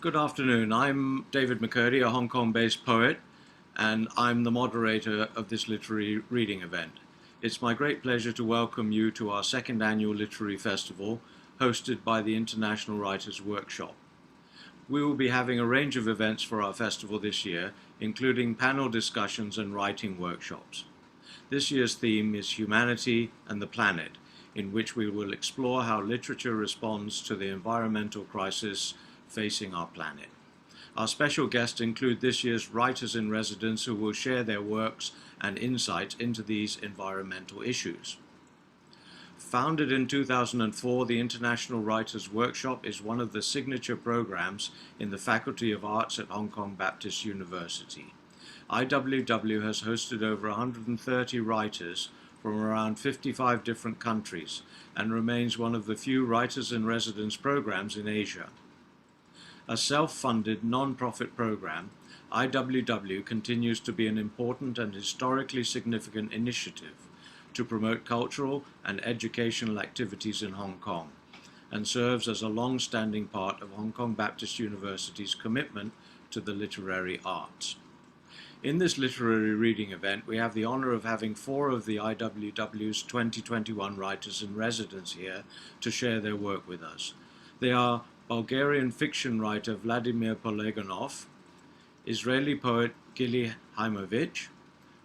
Good afternoon. I'm David McKirdy, a Hong Kong-based poet, and I'm the moderator of this literary reading event. It's my great pleasure to welcome you to our second annual literary festival, hosted by the International Writers' Workshop. We will be having a range of events for our festival this year, including panel discussions and writing workshops. This year's theme is Humanity and the Planet, in which we will explore how literature responds to the environmental crisis facing our planet. Our special guests include this year's writers-in-residence who will share their works and insights into these environmental issues. Founded in 2004, the International Writers' Workshop is one of the signature programs in the Faculty of Arts at Hong Kong Baptist University. IWW has hosted over 130 writers from around 55 different countries and remains one of the few writers-in-residence programs in Asia. A self-funded, non-profit program, IWW continues to be an important and historically significant initiative to promote cultural and educational activities in Hong Kong, and serves as a long-standing part of Hong Kong Baptist University's commitment to the literary arts. In this literary reading event, we have the honor of having 4 of the IWW's 2021 writers-in-residence here to share their work with us. They are Bulgarian fiction writer Vladimir Pollerganov, Israeli poet Gili Haimovich,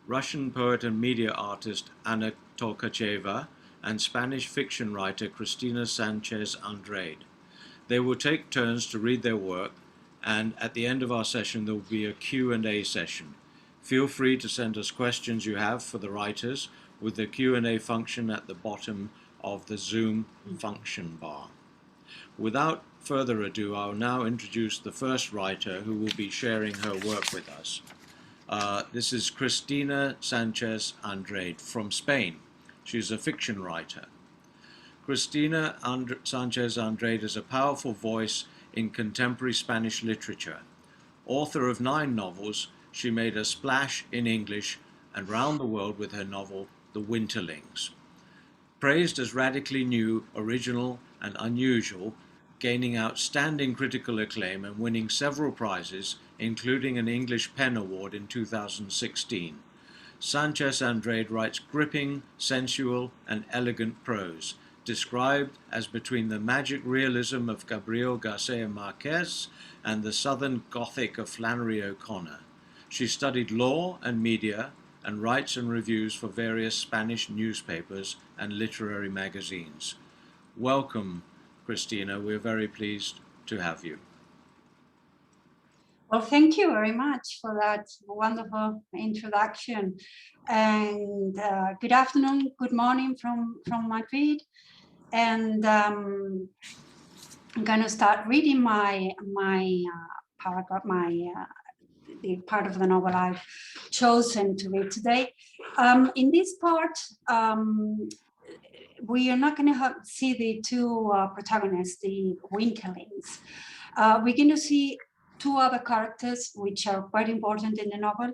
Russian poet and media artist Anna Tolkacheva, and Spanish fiction writer Cristina Sánchez-Andrade. They will take turns to read their work, and at the end of our session there will be a Q&A session. Feel free to send us questions you have for the writers with the Q&A function at the bottom of the Zoom function bar. Without further ado, I'll now introduce the first writer who will be sharing her work with us. This is Cristina Sánchez-Andrade from Spain. She's a fiction writer. Cristina Sánchez-Andrade is a powerful voice in contemporary Spanish literature. Author of 9 novels, she made a splash in English and round the world with her novel, The Winterlings. Praised as radically new, original, and unusual, gaining outstanding critical acclaim and winning several prizes, including an English Pen Award in 2016. Sánchez-Andrade writes gripping, sensual, and elegant prose, described as between the magic realism of Gabriel Garcia Marquez and the Southern Gothic of Flannery O'Connor. She studied law and media and writes and reviews for various Spanish newspapers and literary magazines. Welcome, Cristina. We're very pleased to have you. Well, thank you very much for that wonderful introduction. And good afternoon, good morning from Madrid. And I'm going to start reading my paragraph, the part of the novel I've chosen to read today. In this part, we are not going to see the 2 protagonists, the Winterlings. We're going to see 2 other characters which are quite important in the novel,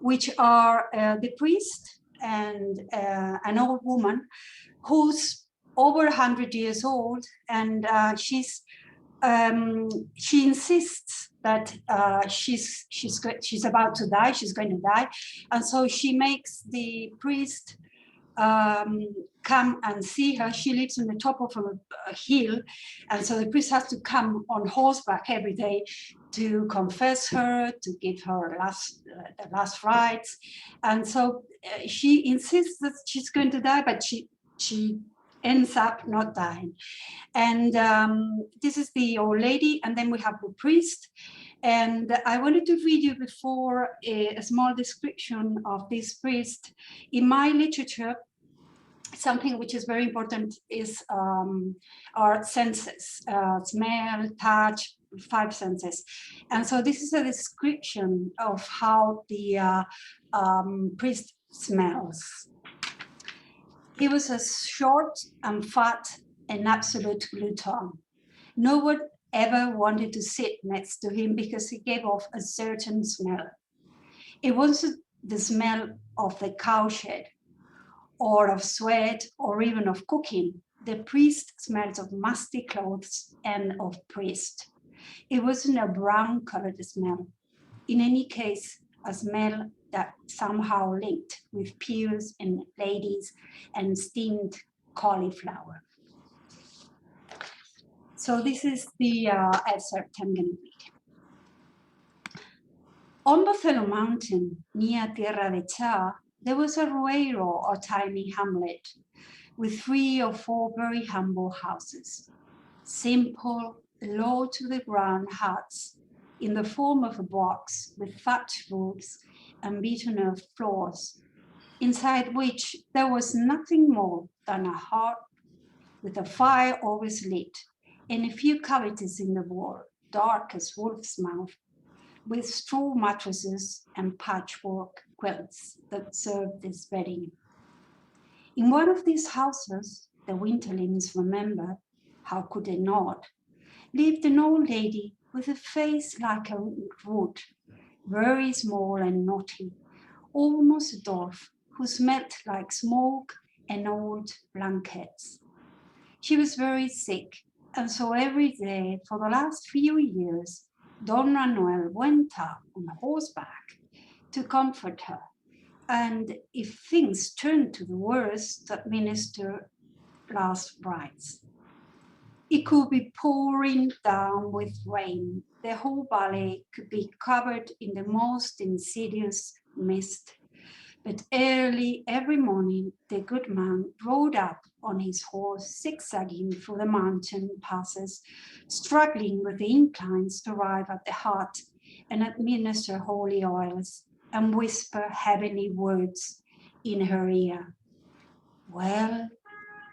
which are the priest and an old woman who's over 100 years old, and she insists that she's about to die, she's going to die, and so she makes the priest come and see her. She lives on the top of a hill, and so the priest has to come on horseback every day to confess her, to give her the last rites, and so she insists that she's going to die, but she ends up not dying. And this is the old lady, and then we have the priest. And I wanted to read you before a small description of this priest. In my literature, something which is very important is our senses, smell, touch, 5 senses. And so this is a description of how the priest smells. He was a short and fat and absolute glutton. No one ever wanted to sit next to him because he gave off a certain smell. It wasn't the smell of the cowshed or of sweat or even of cooking. The priest smells of musty clothes and of priest. It wasn't a brown-colored smell. In any case, a smell that somehow linked with peers and ladies and steamed cauliflower. So this is the excerpt I'm going to read. On Buffalo Mountain, near Tierra de Cha, there was a rueiro, or tiny hamlet, with 3 or 4 very humble houses, simple, low-to-the-ground huts in the form of a box with thatched roofs and beaten earth floors, inside which there was nothing more than a hearth with a fire always lit and a few cavities in the wall, dark as wolf's mouth, with straw mattresses and patchwork quilts that served as bedding. In one of these houses, the winterlings remember, how could they not, lived an old lady with a face like a wood, very small and knotty, almost a dwarf, who smelt like smoke and old blankets. She was very sick, and so every day for the last few years, Don Manuel went up on horseback to comfort her, and if things turned to the worst, administer last rites. It could be pouring down with rain. The whole valley could be covered in the most insidious mist. But early every morning, the good man rode up on his horse, zigzagging through the mountain passes, struggling with the inclines to arrive at the hut and administer holy oils and whisper heavenly words in her ear. Well,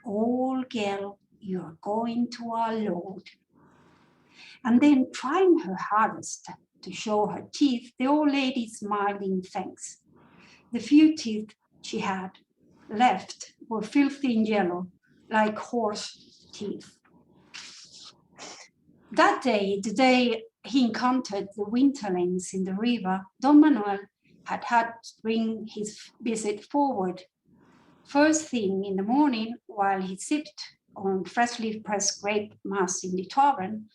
old girl, you're going to our Lord. And then, trying her hardest to show her teeth, the old lady smiled in thanks. The few teeth she had left were filthy and yellow, like horse teeth. That day, the day he encountered the winterlings in the river, Don Manuel had to bring his visit forward. First thing in the morning, while he sipped on freshly pressed grape mass in the tavern,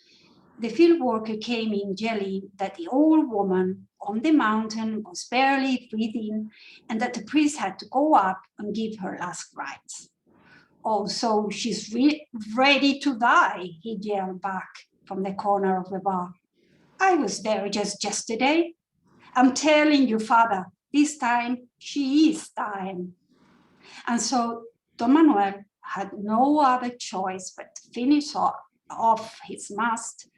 the field worker came in yelling that the old woman on the mountain was barely breathing and that the priest had to go up and give her last rites. Oh, so she's ready to die, he yelled back from the corner of the bar. I was there just yesterday. I'm telling you, Father, this time she is dying. And so Don Manuel had no other choice but to finish off his mast,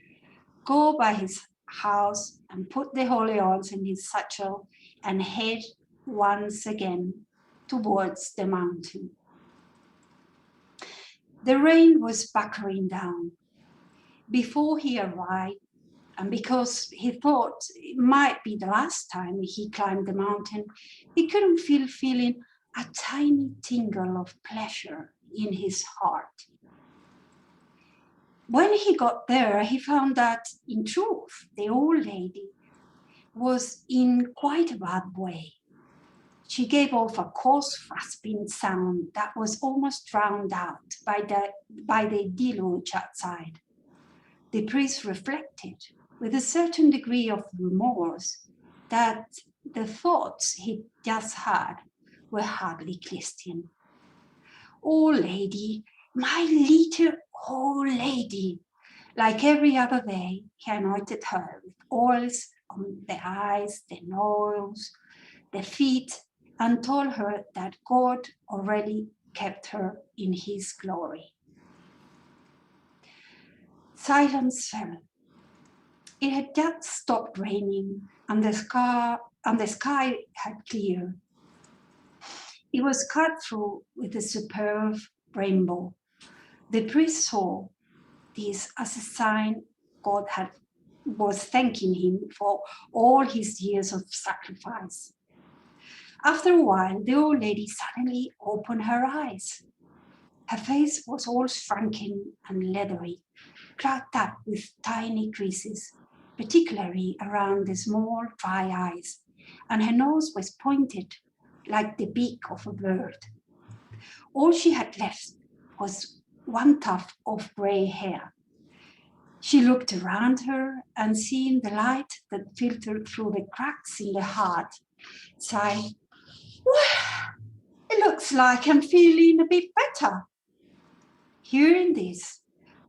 go by his house and put the holy oils in his satchel and head once again towards the mountain. The rain was buckling down. Before he arrived, and because he thought it might be the last time he climbed the mountain, he couldn't feeling a tiny tingle of pleasure in his heart. When he got there, he found that, in truth, the old lady was in quite a bad way. She gave off a coarse, rasping sound that was almost drowned out by the deluge outside. The priest reflected, with a certain degree of remorse, that the thoughts he just had were hardly Christian. Old lady, my little old lady. Like every other day, he anointed her with oils on the eyes, the nose, the feet, and told her that God already kept her in his glory. Silence fell. It had just stopped raining, and the sky had cleared. It was cut through with a superb rainbow. The priest saw this as a sign God was thanking him for all his years of sacrifice. After a while, the old lady suddenly opened her eyes. Her face was all shrunken and leathery, cracked up with tiny creases, particularly around the small dry eyes, and her nose was pointed like the beak of a bird. All she had left was one tuft of gray hair. She looked around her and seeing the light that filtered through the cracks in the heart, sighed, "Well, it looks like I'm feeling a bit better." Hearing this,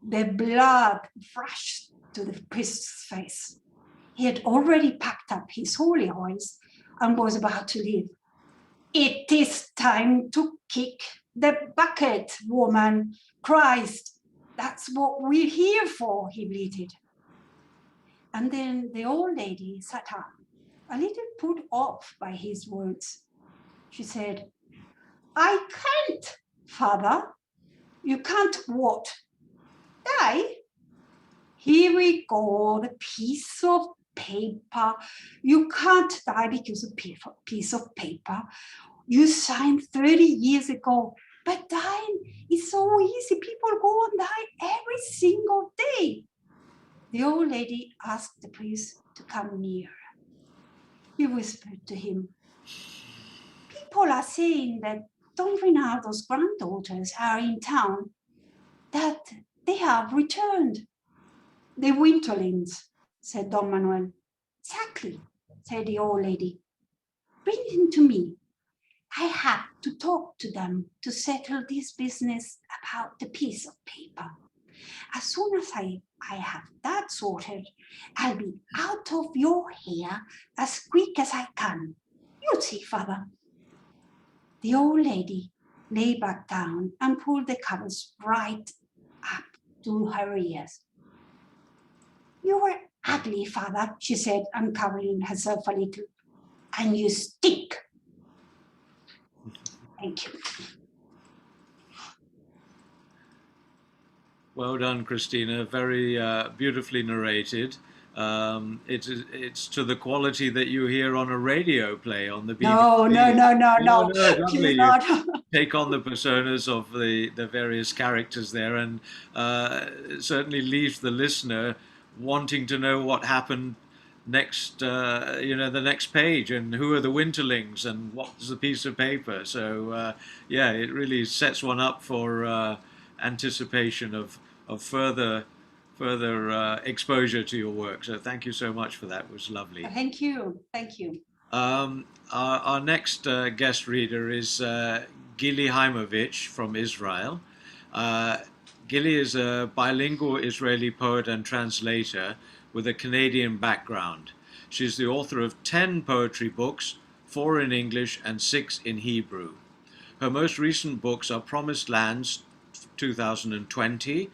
the blood rushed to the priest's face. He had already packed up his holy oils and was about to leave. "It is time to kick the bucket, woman. Christ, that's what we're here for," he bleated. And then the old lady sat up, a little put off by his words. She said, "I can't, Father." "You can't what?" "Die." "Here we go, the piece of paper. You can't die because of a piece of paper. You signed 30 years ago, but dying is so easy. People go and die every single day." The old lady asked the priest to come near. He whispered to him, "People are saying that Don Rinaldo's granddaughters are in town, that they have returned." "The winterlings," said Don Manuel. "Exactly," said the old lady. "Bring them to me. I have to talk to them to settle this business about the piece of paper. As soon as I have that sorted, I'll be out of your hair as quick as I can. You'll see, Father." The old lady lay back down and pulled the covers right up to her ears. "You were ugly, Father," she said, uncovering herself a little. "And you stink." Thank you. Well done, Christina. Very beautifully narrated. It's to the quality that you hear on a radio play on the BBC. No. No, lovely. Please not. Take on the personas of the various characters there, and it certainly leaves the listener wanting to know what happened next, the next page, and who are the winterlings, and what's the piece of paper. So, yeah, it really sets one up for anticipation of further exposure to your work. So thank you so much for that. It was lovely. Thank you. Our next guest reader is Gili Haimovich from Israel. Gili is a bilingual Israeli poet and translator with a Canadian background. She's the author of 10 poetry books, 4 in English and 6 in Hebrew. Her most recent books are Promised Lands, 2020,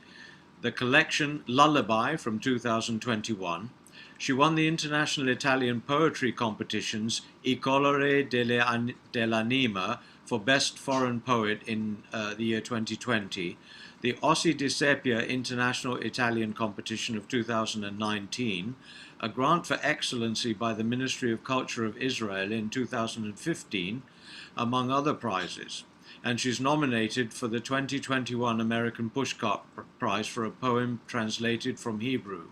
the collection Lullaby from 2021. She won the International Italian Poetry Competitions I Colore dell'Anima for Best Foreign Poet in the year 2020, the Ossi di Sepia International Italian Competition of 2019, a grant for excellency by the Ministry of Culture of Israel in 2015, among other prizes. And she's nominated for the 2021 American Pushcart Prize for a poem translated from Hebrew.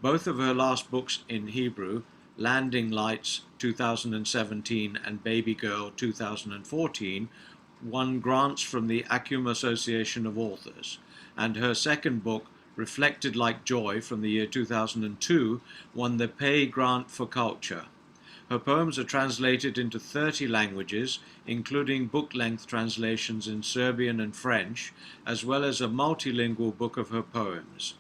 Both of her last books in Hebrew, Landing Lights 2017 and Baby Girl 2014, won grants from the Acumen Association of Authors, and her second book, Reflected Like Joy from the year 2002, won the Pei Grant for Culture. Her poems are translated into 30 languages, including book-length translations in Serbian and French, as well as a multilingual book of her poems.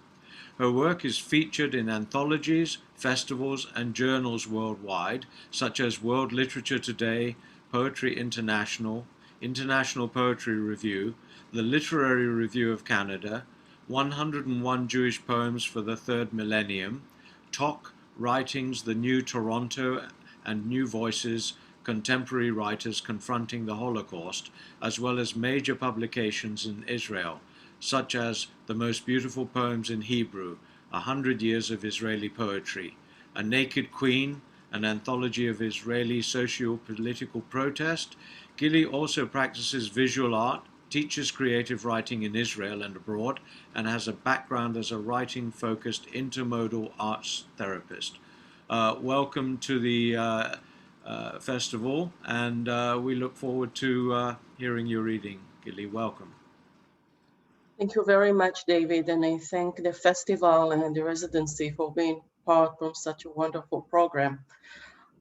Her work is featured in anthologies, festivals, and journals worldwide, such as World Literature Today, Poetry International, International Poetry Review, the Literary Review of Canada, 101 Jewish Poems for the Third Millennium, Talk, Writings, The New Toronto, and New Voices, Contemporary Writers Confronting the Holocaust, as well as major publications in Israel, such as The Most Beautiful Poems in Hebrew, 100 Years of Israeli Poetry, A Naked Queen, an anthology of Israeli socio-political protest. Gili also practices visual art, teaches creative writing in Israel and abroad, and has a background as a writing-focused intermodal arts therapist. Welcome to the festival, and we look forward to hearing your reading. Gili, welcome. Thank you very much, David, and I thank the festival and the residency for being part from such a wonderful program.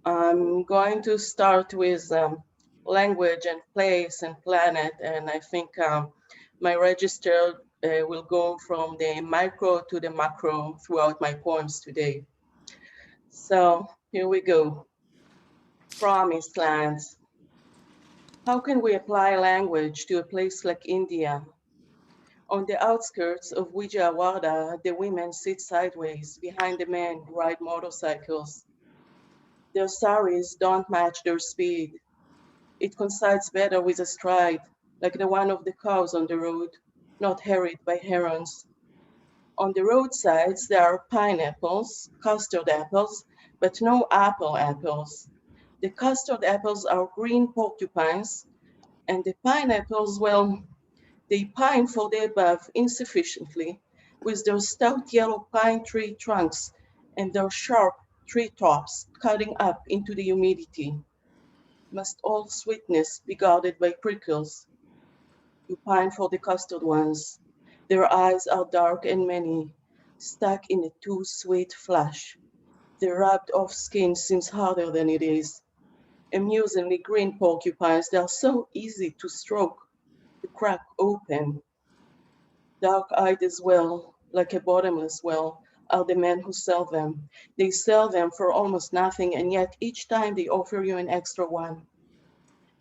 I'm going to start with language and place and planet, and I think my register will go from the micro to the macro throughout my poems today. So here we go. Promised lands. How can we apply language to a place like India? On the outskirts of Vijayawada, the women sit sideways behind the men who ride motorcycles. Their saris don't match their speed. It coincides better with a stride, like the one of the cows on the road, not harried by herons. On the roadsides, there are pineapples, custard apples, but no apple apples. The custard apples are green porcupines, and the pineapples, well, they pine for the above insufficiently, with their stout yellow pine tree trunks and their sharp tree tops cutting up into the humidity. Must all sweetness be guarded by prickles? You pine for the custard ones. Their eyes are dark and many, stuck in a too sweet flash. The rubbed off skin seems harder than it is. Amusingly green porcupines, they are so easy to stroke, to crack open. Dark-eyed as well, like a bottomless well, are the men who sell them. They sell them for almost nothing, and yet each time they offer you an extra one.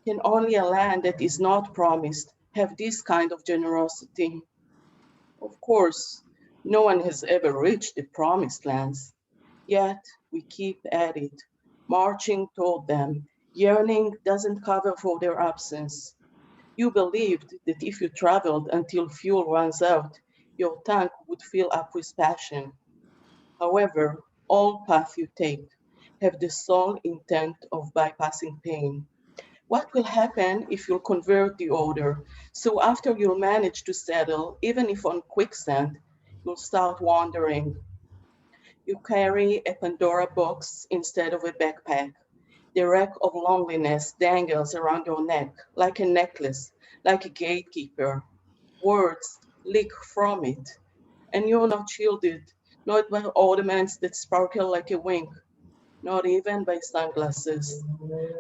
Can only a land that is not promised have this kind of generosity? Of course, no one has ever reached the promised lands, yet we keep at it, marching toward them. Yearning doesn't cover for their absence. You believed that if you traveled until fuel runs out, your tank would fill up with passion. However, all paths you take have the sole intent of bypassing pain. What will happen if you'll convert the order? So after you'll manage to settle, even if on quicksand, you'll start wandering. You carry a Pandora box instead of a backpack. The wreck of loneliness dangles around your neck like a necklace, like a gatekeeper. Words leak from it, and you're not shielded, not by ornaments that sparkle like a wing, not even by sunglasses.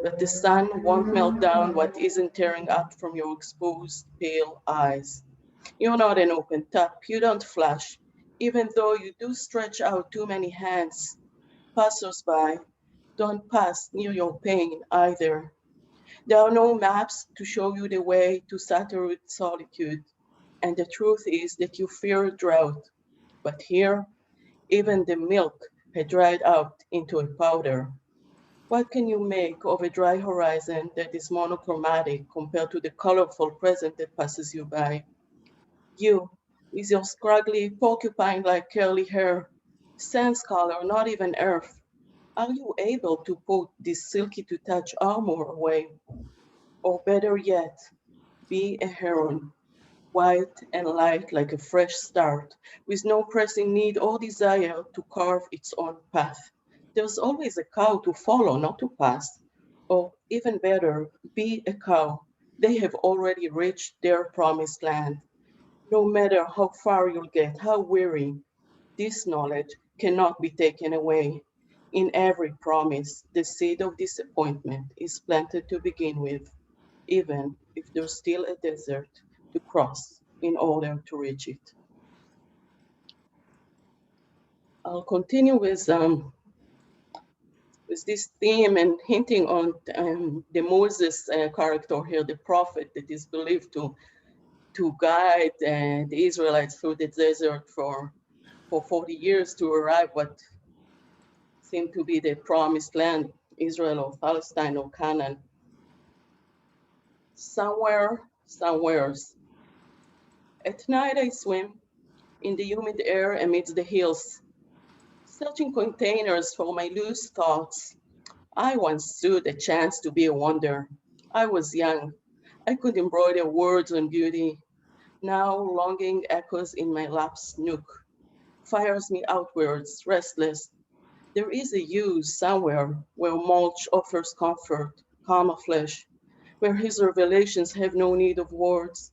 But the sun won't melt down what isn't tearing up from your exposed, pale eyes. You're not an open tap, you don't flash, even though you do stretch out too many hands. Passers-by don't pass near your pain either. There are no maps to show you the way to saturate solitude, and the truth is that you fear drought. But here, even the milk had dried out into a powder. What can you make of a dry horizon that is monochromatic compared to the colorful present that passes you by? You, with your scraggly, porcupine-like curly hair, sans color, not even earth, are you able to put this silky-to-touch armor away? Or better yet, be a heron, white and light like a fresh start, with no pressing need or desire to carve its own path. There's always a cow to follow, not to pass. Or even better, be a cow. They have already reached their promised land. No matter how far you'll get, how weary, this knowledge cannot be taken away. In every promise, the seed of disappointment is planted to begin with, even if there's still a desert to cross in order to reach it. I'll continue with this theme and hinting on the Moses character here, the prophet that is believed to guide the Israelites through the desert for 40 years to arrive what seemed to be the promised land, Israel or Palestine or Canaan. Somewheres. At night I swim in the humid air amidst the hills, searching containers for my loose thoughts. I once stood a chance to be a wonder. I was young. I could embroider words on beauty. Now longing echoes in my lap's nook, fires me outwards, restless. There is a you somewhere where mulch offers comfort, calm of flesh, where his revelations have no need of words.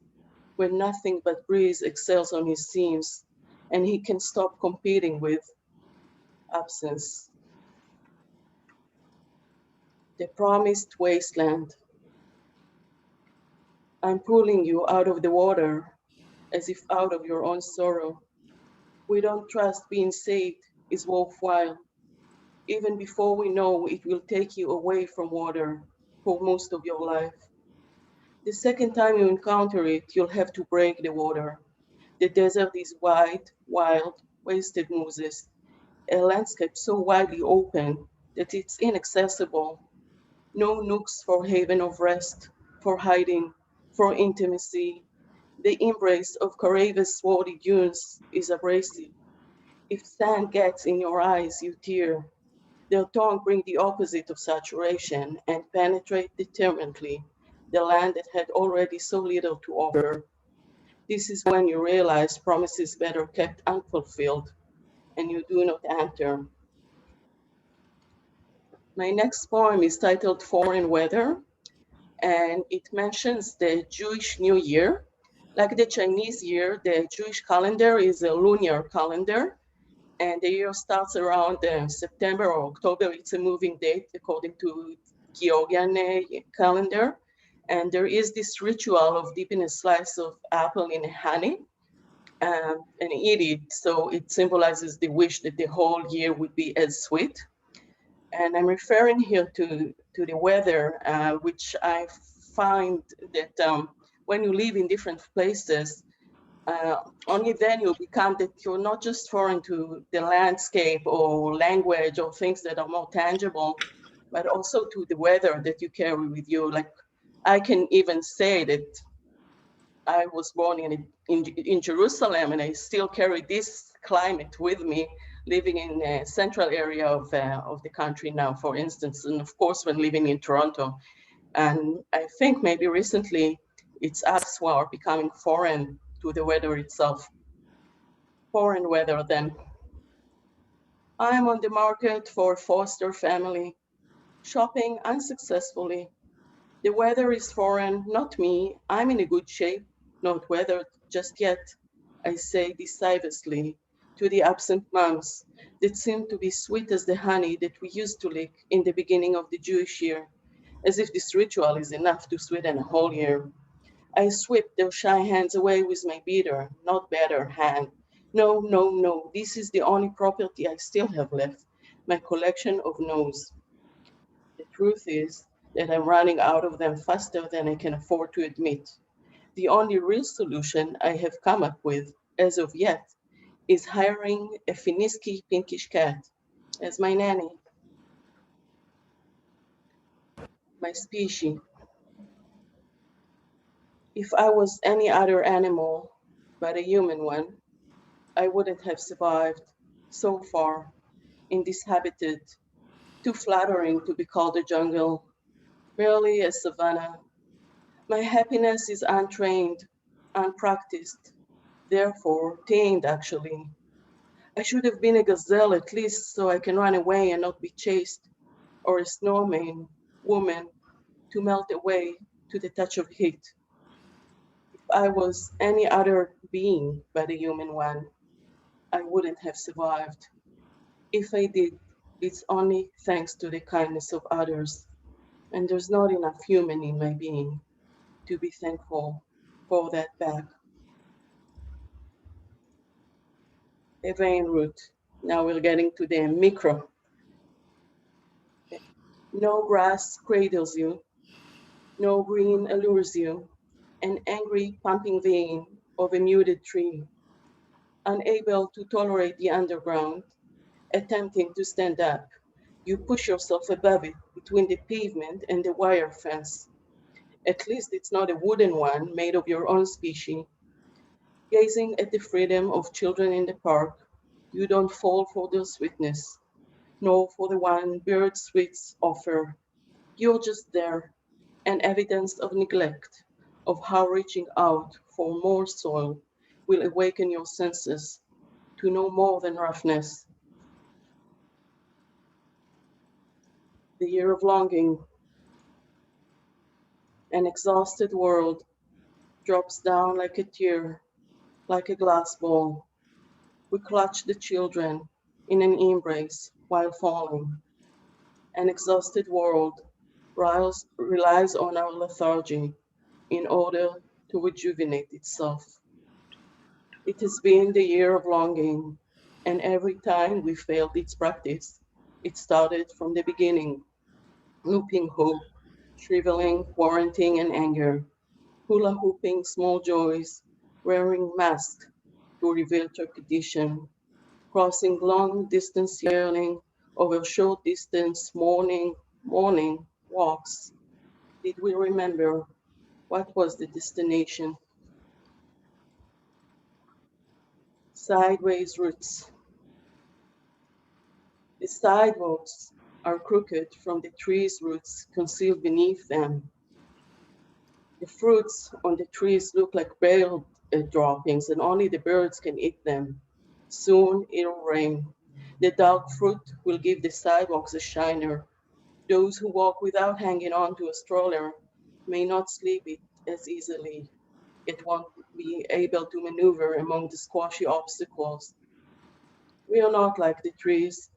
when nothing but breeze excels on his seams, and he can stop competing with absence. The promised wasteland. I'm pulling you out of the water, as if out of your own sorrow. We don't trust being saved is worthwhile, even before we know it will take you away from water for most of your life. The second time you encounter it, you'll have to break the water. The desert is wide, wild, wasted mousses, a landscape so widely open that it's inaccessible. No nooks for haven of rest, for hiding, for intimacy. The embrace of Carave's swarthy dunes is abrasive. If sand gets in your eyes, you tear. Their tongue brings the opposite of saturation and penetrate determinedly the land that had already so little to offer. This is when you realize promises better kept unfulfilled, and you do not enter. My next poem is titled Foreign Weather, and it mentions the Jewish New Year. Like the Chinese year, the Jewish calendar is a lunar calendar, and the year starts around September or October. It's a moving date according to Georgian calendar. And there is this ritual of dipping a slice of apple in honey and eat it. So it symbolizes the wish that the whole year would be as sweet. And I'm referring here to the weather, which I find that when you live in different places, only then you become that you're not just foreign to the landscape or language or things that are more tangible, but also to the weather that you carry with you. Like I can even say that I was born in Jerusalem, and I still carry this climate with me, living in a central area of the country now, for instance, and of course when living in Toronto. And I think maybe recently it's us who are becoming foreign to the weather itself. Foreign weather then. I am on the market for a foster family, shopping unsuccessfully. The weather is foreign, not me. I'm in a good shape, not weather just yet, I say decisively to the absent moms that seem to be sweet as the honey that we used to lick in the beginning of the Jewish year, as if this ritual is enough to sweeten a whole year. I sweep their shy hands away with my bitter, not better hand. No, no, no, this is the only property I still have left, my collection of no's. The truth is that I'm running out of them faster than I can afford to admit. The only real solution I have come up with, as of yet, is hiring a Finisky pinkish cat as my nanny. My species. If I was any other animal but a human one, I wouldn't have survived so far in this habitat, too flattering to be called a jungle, merely a savanna. My happiness is untrained, unpracticed, therefore tamed actually. I should have been a gazelle at least so I can run away and not be chased, or a snowman woman to melt away to the touch of heat. If I was any other being but a human one, I wouldn't have survived. If I did, it's only thanks to the kindness of others, and there's not enough human in my being to be thankful for that back. A vein root. Now we're getting to the micro. No grass cradles you, no green allures you, an angry pumping vein of a muted tree, unable to tolerate the underground, attempting to stand up. You push yourself above it between the pavement and the wire fence. At least it's not a wooden one made of your own species. Gazing at the freedom of children in the park, you don't fall for their sweetness, nor for the one bird sweets offer. You're just there, an evidence of neglect, of how reaching out for more soil will awaken your senses to know more than roughness. The year of longing, an exhausted world, drops down like a tear, like a glass ball. We clutch the children in an embrace while falling. An exhausted world relies on our lethargy in order to rejuvenate itself. It has been the year of longing, and every time we failed its practice, it started from the beginning, looping hope, shriveling, warranting, and anger, hula hooping small joys, wearing masks to reveal tradition, crossing long distance yearning over short distance morning walks. Did we remember what was the destination? Sideways roots. The sidewalks are crooked from the trees' roots concealed beneath them. The fruits on the trees look like bale droppings, and only the birds can eat them. Soon it'll rain. The dark fruit will give the sidewalks a shiner. Those who walk without hanging on to a stroller may not sleep it as easily, yet won't be able to maneuver among the squashy obstacles. We are not like the trees.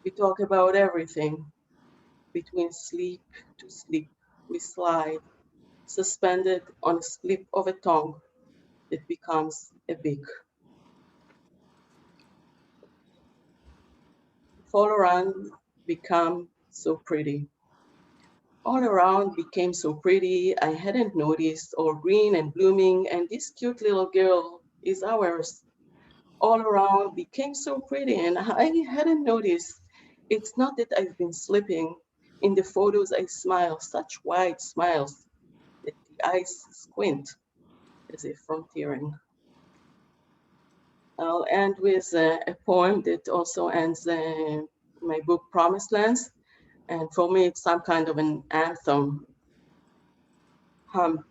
We talk about everything. Between sleep to sleep, we slide, suspended on a slip of a tongue that becomes a beak. All around become so pretty. All around became so pretty, I hadn't noticed, all green and blooming, and this cute little girl is ours. All around became so pretty, and I hadn't noticed. It's not that I've been sleeping. In the photos, I smile, such wide smiles that the eyes squint as if from tearing. I'll end with a poem that also ends my book, Promised Lands. And for me, it's some kind of an anthem. Hum.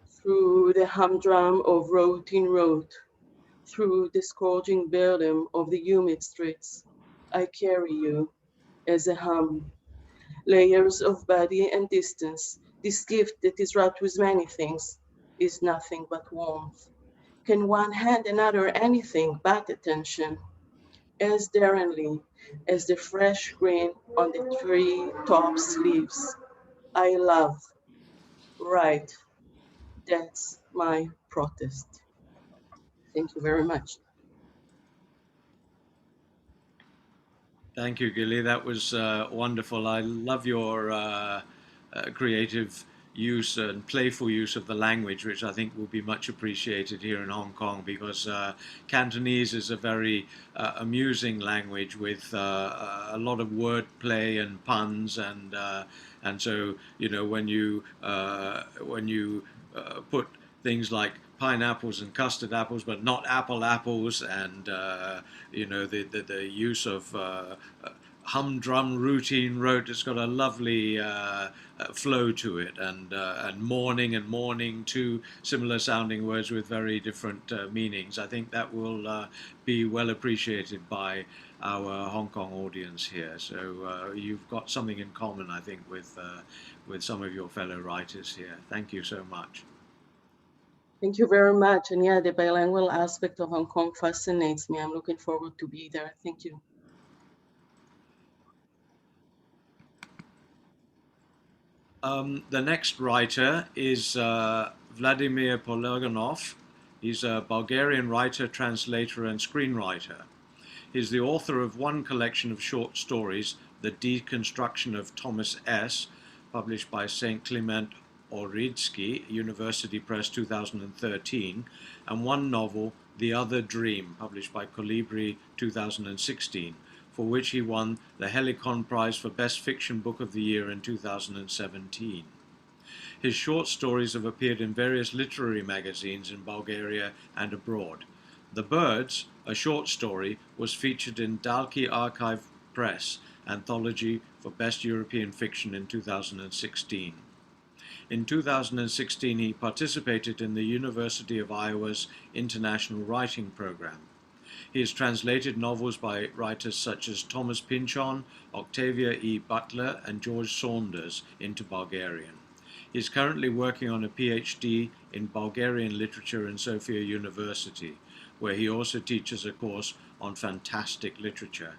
Through the humdrum of routine road, through the scourging burden of the humid streets, I carry you as a hum. Layers of body and distance, this gift that is wrapped with many things is nothing but warmth. Can one hand another anything but attention? As daringly as the fresh green on the tree tops leaves, I love, right, that's my protest. Thank you very much. Thank you, Gili. That was wonderful. I love your creative use and playful use of the language, which I think will be much appreciated here in Hong Kong, because Cantonese is a very amusing language with a lot of wordplay and puns, and so when you put things like pineapples and custard apples, but not apples, and the use of humdrum routine road. It's got a lovely flow to it, and morning, two similar sounding words with very different meanings. I think that will be well appreciated by our Hong Kong audience here. So you've got something in common, I think, with some of your fellow writers here. Thank you so much. Thank you very much. And yeah, the bilingual aspect of Hong Kong fascinates me. I'm looking forward to be there. Thank you. The next writer is Vladimir Pollerganov. He's a Bulgarian writer, translator, and screenwriter. He's the author of one collection of short stories, The Deconstruction of Thomas S., published by St. Clement Oridsky, University Press, 2013, and one novel, The Other Dream, published by Colibri, 2016, for which he won the Helicon Prize for Best Fiction Book of the Year in 2017. His short stories have appeared in various literary magazines in Bulgaria and abroad. The Birds, a short story, was featured in Dalkey Archive Press Anthology for Best European Fiction in 2016. In 2016, he participated in the University of Iowa's International Writing Program. He has translated novels by writers such as Thomas Pynchon, Octavia E. Butler, and George Saunders into Bulgarian. He's currently working on a PhD in Bulgarian literature in Sofia University, where he also teaches a course on fantastic literature.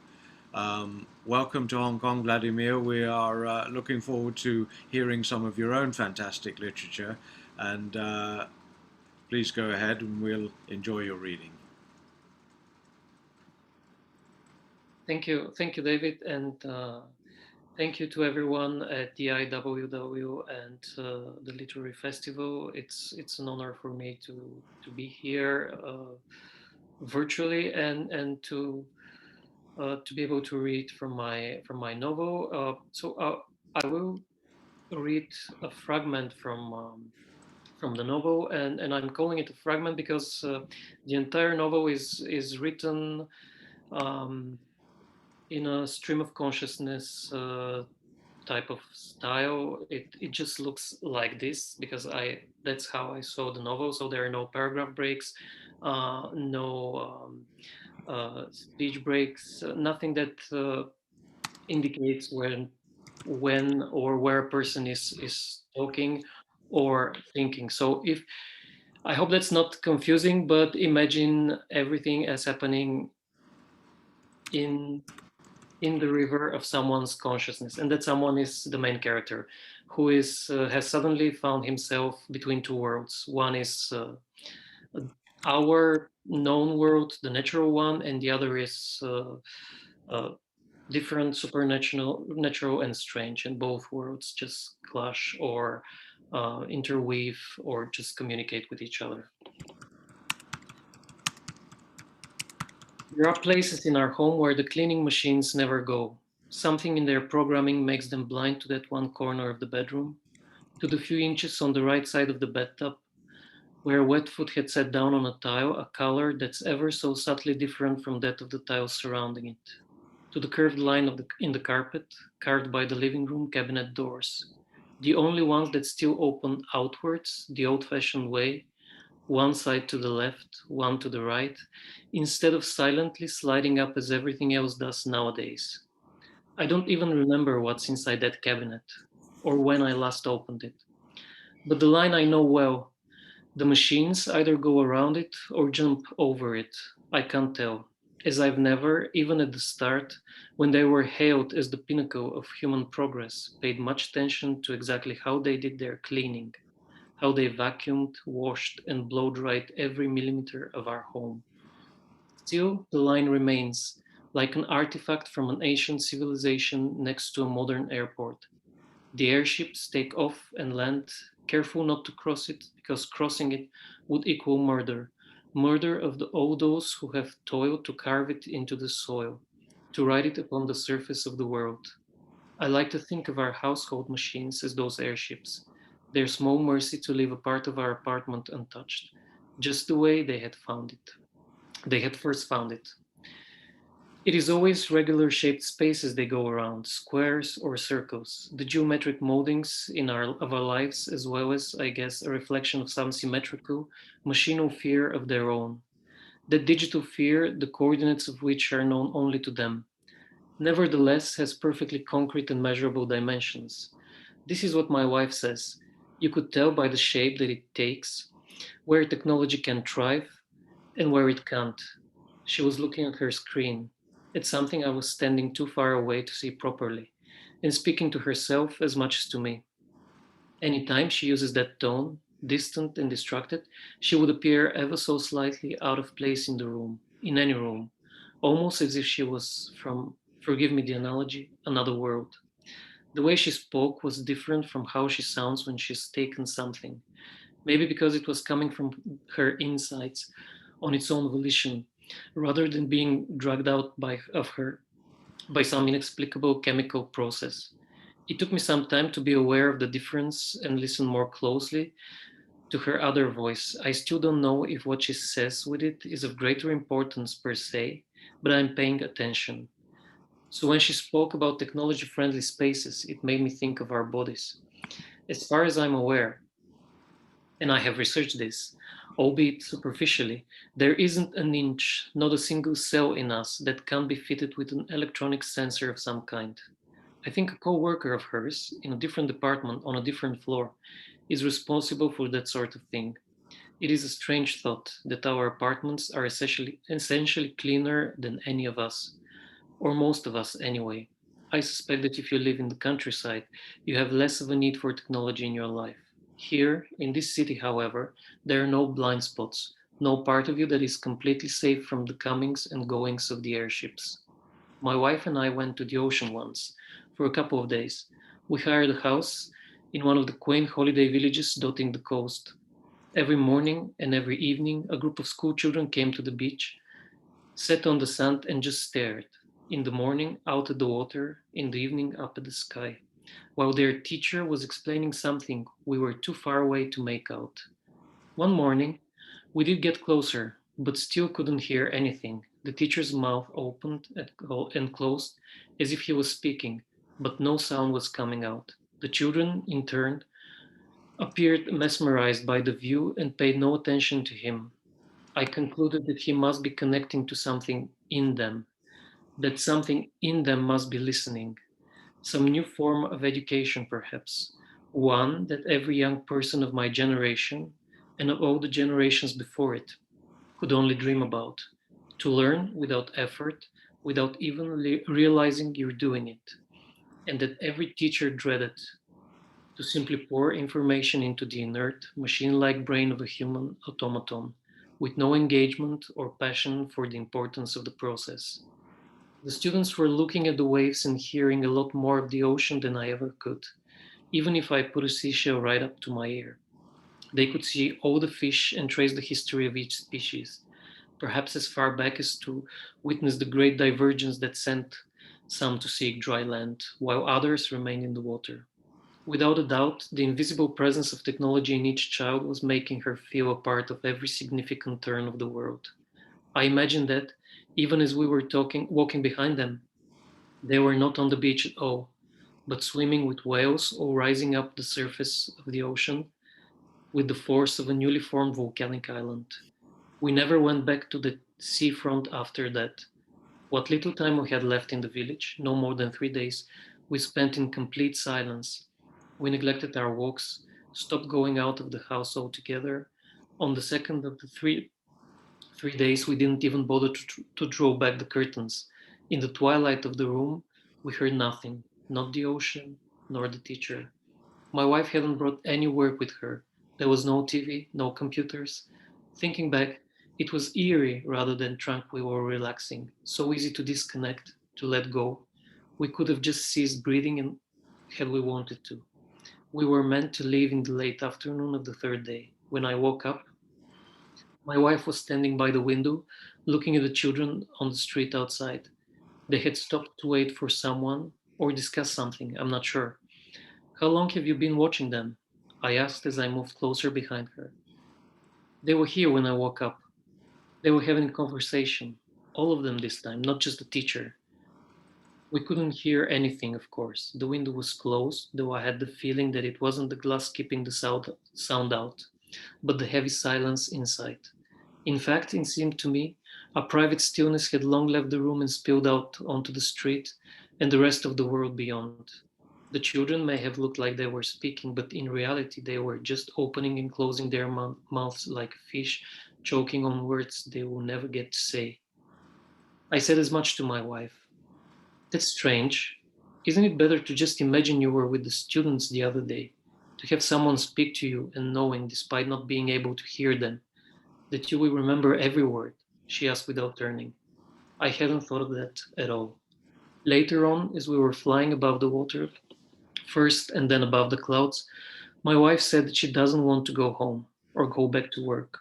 Welcome to Hong Kong, Vladimir. We are looking forward to hearing some of your own fantastic literature, and please go ahead and we'll enjoy your reading. Thank you, David, and thank you to everyone at the IWW and the Literary Festival. It's an honor for me to be here virtually and to be able to read from my novel. So I will read a fragment from the novel, and I'm calling it a fragment because the entire novel is written in a stream of consciousness type of style. It just looks like this because that's how I saw the novel. So there are no paragraph breaks, no speech breaks, nothing that indicates when or where a person is talking or thinking. So I hope that's not confusing, but imagine everything as happening in the river of someone's consciousness, and that someone is the main character, who has suddenly found himself between two worlds. One is our known world, the natural one, and the other is different, natural and strange, and both worlds just clash or interweave or just communicate with each other. There are places in our home where the cleaning machines never go. Something in their programming makes them blind to that one corner of the bedroom, to the few inches on the right side of the bathtub, where a wet foot had sat down on a tile, a color that's ever so subtly different from that of the tiles surrounding it, to the curved line in the carpet, carved by the living room cabinet doors, the only ones that still open outwards, the old-fashioned way, one side to the left, one to the right, instead of silently sliding up as everything else does nowadays. I don't even remember what's inside that cabinet, or when I last opened it. But the line I know well. The machines either go around it or jump over it. I can't tell, as I've never, even at the start, when they were hailed as the pinnacle of human progress, paid much attention to exactly how they did their cleaning, how they vacuumed, washed, and blow-dried every millimeter of our home. Still, the line remains, like an artifact from an ancient civilization next to a modern airport. The airships take off and land, careful not to cross it, because crossing it would equal murder. Murder of all those who have toiled to carve it into the soil, to write it upon the surface of the world. I like to think of our household machines as those airships, their small mercy to leave a part of our apartment untouched, just the way they had found it. They had first found it. It is always regular shaped spaces they go around, squares or circles, the geometric moldings of our lives, as well as, I guess, a reflection of some symmetrical, machinal fear of their own. That digital fear, the coordinates of which are known only to them, nevertheless has perfectly concrete and measurable dimensions. This is what my wife says. You could tell by the shape that it takes, where technology can thrive and where it can't. She was looking at her screen. It's something I was standing too far away to see properly, and speaking to herself as much as to me. Anytime she uses that tone, distant and distracted, she would appear ever so slightly out of place in the room, in any room, almost as if she was from, forgive me the analogy, another world. The way she spoke was different from how she sounds when she's taken something, maybe because it was coming from her insides on its own volition, rather than being dragged out by some inexplicable chemical process. It took me some time to be aware of the difference and listen more closely to her other voice. I still don't know if what she says with it is of greater importance per se, but I'm paying attention. So when she spoke about technology-friendly spaces, it made me think of our bodies. As far as I'm aware, and I have researched this, albeit superficially, there isn't an inch, not a single cell in us that can't be fitted with an electronic sensor of some kind. I think a co-worker of hers in a different department on a different floor is responsible for that sort of thing. It is a strange thought that our apartments are essentially cleaner than any of us, or most of us anyway. I suspect that if you live in the countryside, you have less of a need for technology in your life. Here, in this city, however, there are no blind spots, no part of you that is completely safe from the comings and goings of the airships. My wife and I went to the ocean once, for a couple of days. We hired a house in one of the quaint holiday villages dotting the coast. Every morning and every evening, a group of school children came to the beach, sat on the sand and just stared. In the morning, out at the water, in the evening, up at the sky, while their teacher was explaining something we were too far away to make out. One morning, we did get closer, but still couldn't hear anything. The teacher's mouth opened and closed as if he was speaking, but no sound was coming out. The children, in turn, appeared mesmerized by the view and paid no attention to him. I concluded that he must be connecting to something in them, that something in them must be listening. Some new form of education, perhaps, one that every young person of my generation and of all the generations before it could only dream about, to learn without effort, without even realizing you're doing it, and that every teacher dreaded, to simply pour information into the inert, machine-like brain of a human automaton, with no engagement or passion for the importance of the process. The students were looking at the waves and hearing a lot more of the ocean than I ever could, even if I put a seashell right up to my ear. They could see all the fish and trace the history of each species, perhaps as far back as to witness the great divergence that sent some to seek dry land, while others remained in the water. Without a doubt, the invisible presence of technology in each child was making her feel a part of every significant turn of the world. I imagine that, even as we were walking behind them, they were not on the beach at all, but swimming with whales or rising up the surface of the ocean with the force of a newly formed volcanic island. We never went back to the seafront after that. What little time we had left in the village, no more than 3 days, we spent in complete silence. We neglected our walks, stopped going out of the house altogether. On the second of the three days, we didn't even bother to draw back the curtains. In the twilight of the room, we heard nothing, not the ocean, nor the teacher. My wife hadn't brought any work with her. There was no TV, no computers. Thinking back, it was eerie rather than tranquil or relaxing, so easy to disconnect, to let go. We could have just ceased breathing and had we wanted to. We were meant to leave in the late afternoon of the third day. When I woke up, my wife was standing by the window, looking at the children on the street outside. They had stopped to wait for someone or discuss something, I'm not sure. How long have you been watching them? I asked as I moved closer behind her. They were here when I woke up. They were having a conversation, all of them this time, not just the teacher. We couldn't hear anything, of course. The window was closed, though I had the feeling that it wasn't the glass keeping the sound out, but the heavy silence inside. In fact, it seemed to me, a private stillness had long left the room and spilled out onto the street and the rest of the world beyond. The children may have looked like they were speaking, but in reality they were just opening and closing their mouths like a fish, choking on words they will never get to say. I said as much to my wife. That's strange. Isn't it better to just imagine you were with the students the other day, to have someone speak to you and knowing, despite not being able to hear them, that you will remember every word? She asked without turning. I hadn't thought of that at all. Later on, as we were flying above the water, first and then above the clouds, my wife said that she doesn't want to go home or go back to work.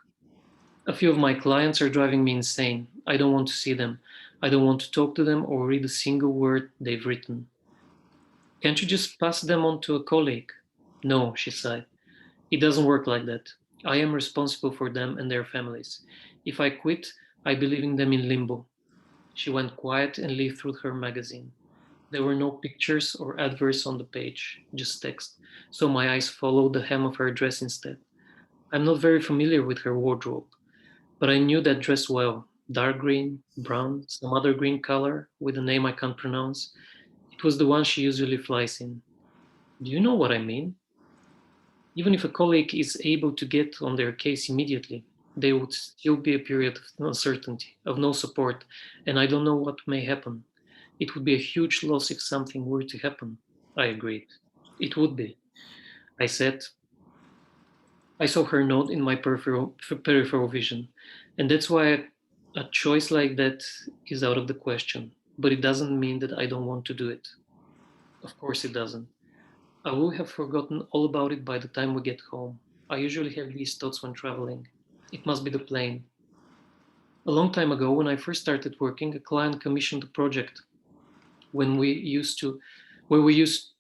A few of my clients are driving me insane. I don't want to see them. I don't want to talk to them or read a single word they've written. Can't you just pass them on to a colleague? No, she sighed. It doesn't work like that. I am responsible for them and their families. If I quit, I'd be leaving them in limbo. She went quiet and leafed through her magazine. There were no pictures or adverts on the page, just text, so my eyes followed the hem of her dress instead. I'm not very familiar with her wardrobe, but I knew that dress well. Dark green, brown, some other green color with a name I can't pronounce. It was the one she usually flies in. Do you know what I mean? Even if a colleague is able to get on their case immediately, there would still be a period of uncertainty, of no support, and I don't know what may happen. It would be a huge loss if something were to happen. I agreed. It would be. I said. I saw her nod in my peripheral vision, and that's why a choice like that is out of the question. But it doesn't mean that I don't want to do it. Of course it doesn't. I will have forgotten all about it by the time we get home. I usually have these thoughts when traveling. It must be the plane. A long time ago, when I first started working, a client commissioned a project where we used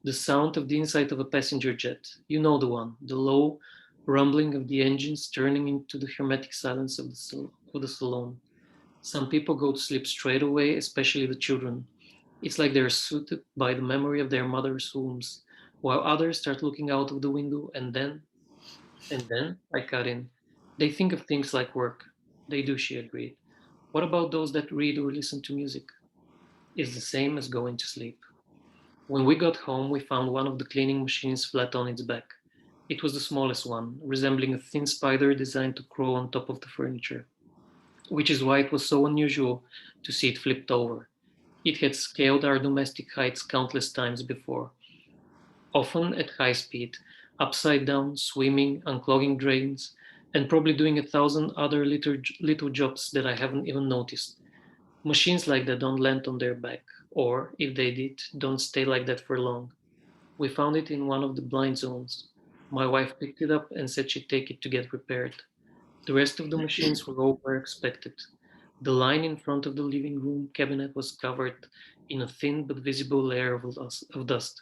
the sound of the inside of a passenger jet. You know the one, the low rumbling of the engines turning into the hermetic silence of the salon. Some people go to sleep straight away, especially the children. It's like they're soothed by the memory of their mother's wombs, while others start looking out of the window, and then I cut in. They think of things like work. They do, she agreed. What about those that read or listen to music? It's the same as going to sleep. When we got home, we found one of the cleaning machines flat on its back. It was the smallest one, resembling a thin spider designed to crawl on top of the furniture, which is why it was so unusual to see it flipped over. It had scaled our domestic heights countless times before, often at high speed, upside down, swimming, unclogging drains, and probably doing 1,000 other little jobs that I haven't even noticed. Machines like that don't land on their back, or, if they did, don't stay like that for long. We found it in one of the blind zones. My wife picked it up and said she'd take it to get repaired. The rest of the machines were all where expected. The line in front of the living room cabinet was covered in a thin but visible layer of dust.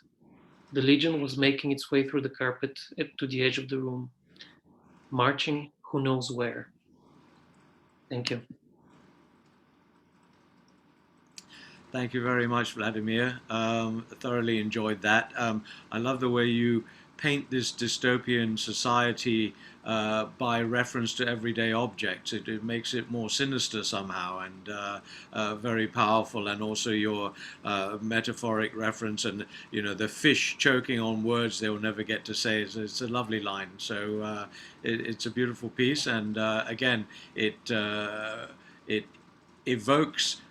The Legion was making its way through the carpet to the edge of the room, marching who knows where. Thank you. Thank you very much, Vladimir. Thoroughly enjoyed that. I love the way you paint this dystopian society by reference to everyday objects. It makes it more sinister somehow and very powerful. And also your metaphoric reference and, you know, the fish choking on words they will never get to say. It's a lovely line. So it's a beautiful piece. And again, it evokes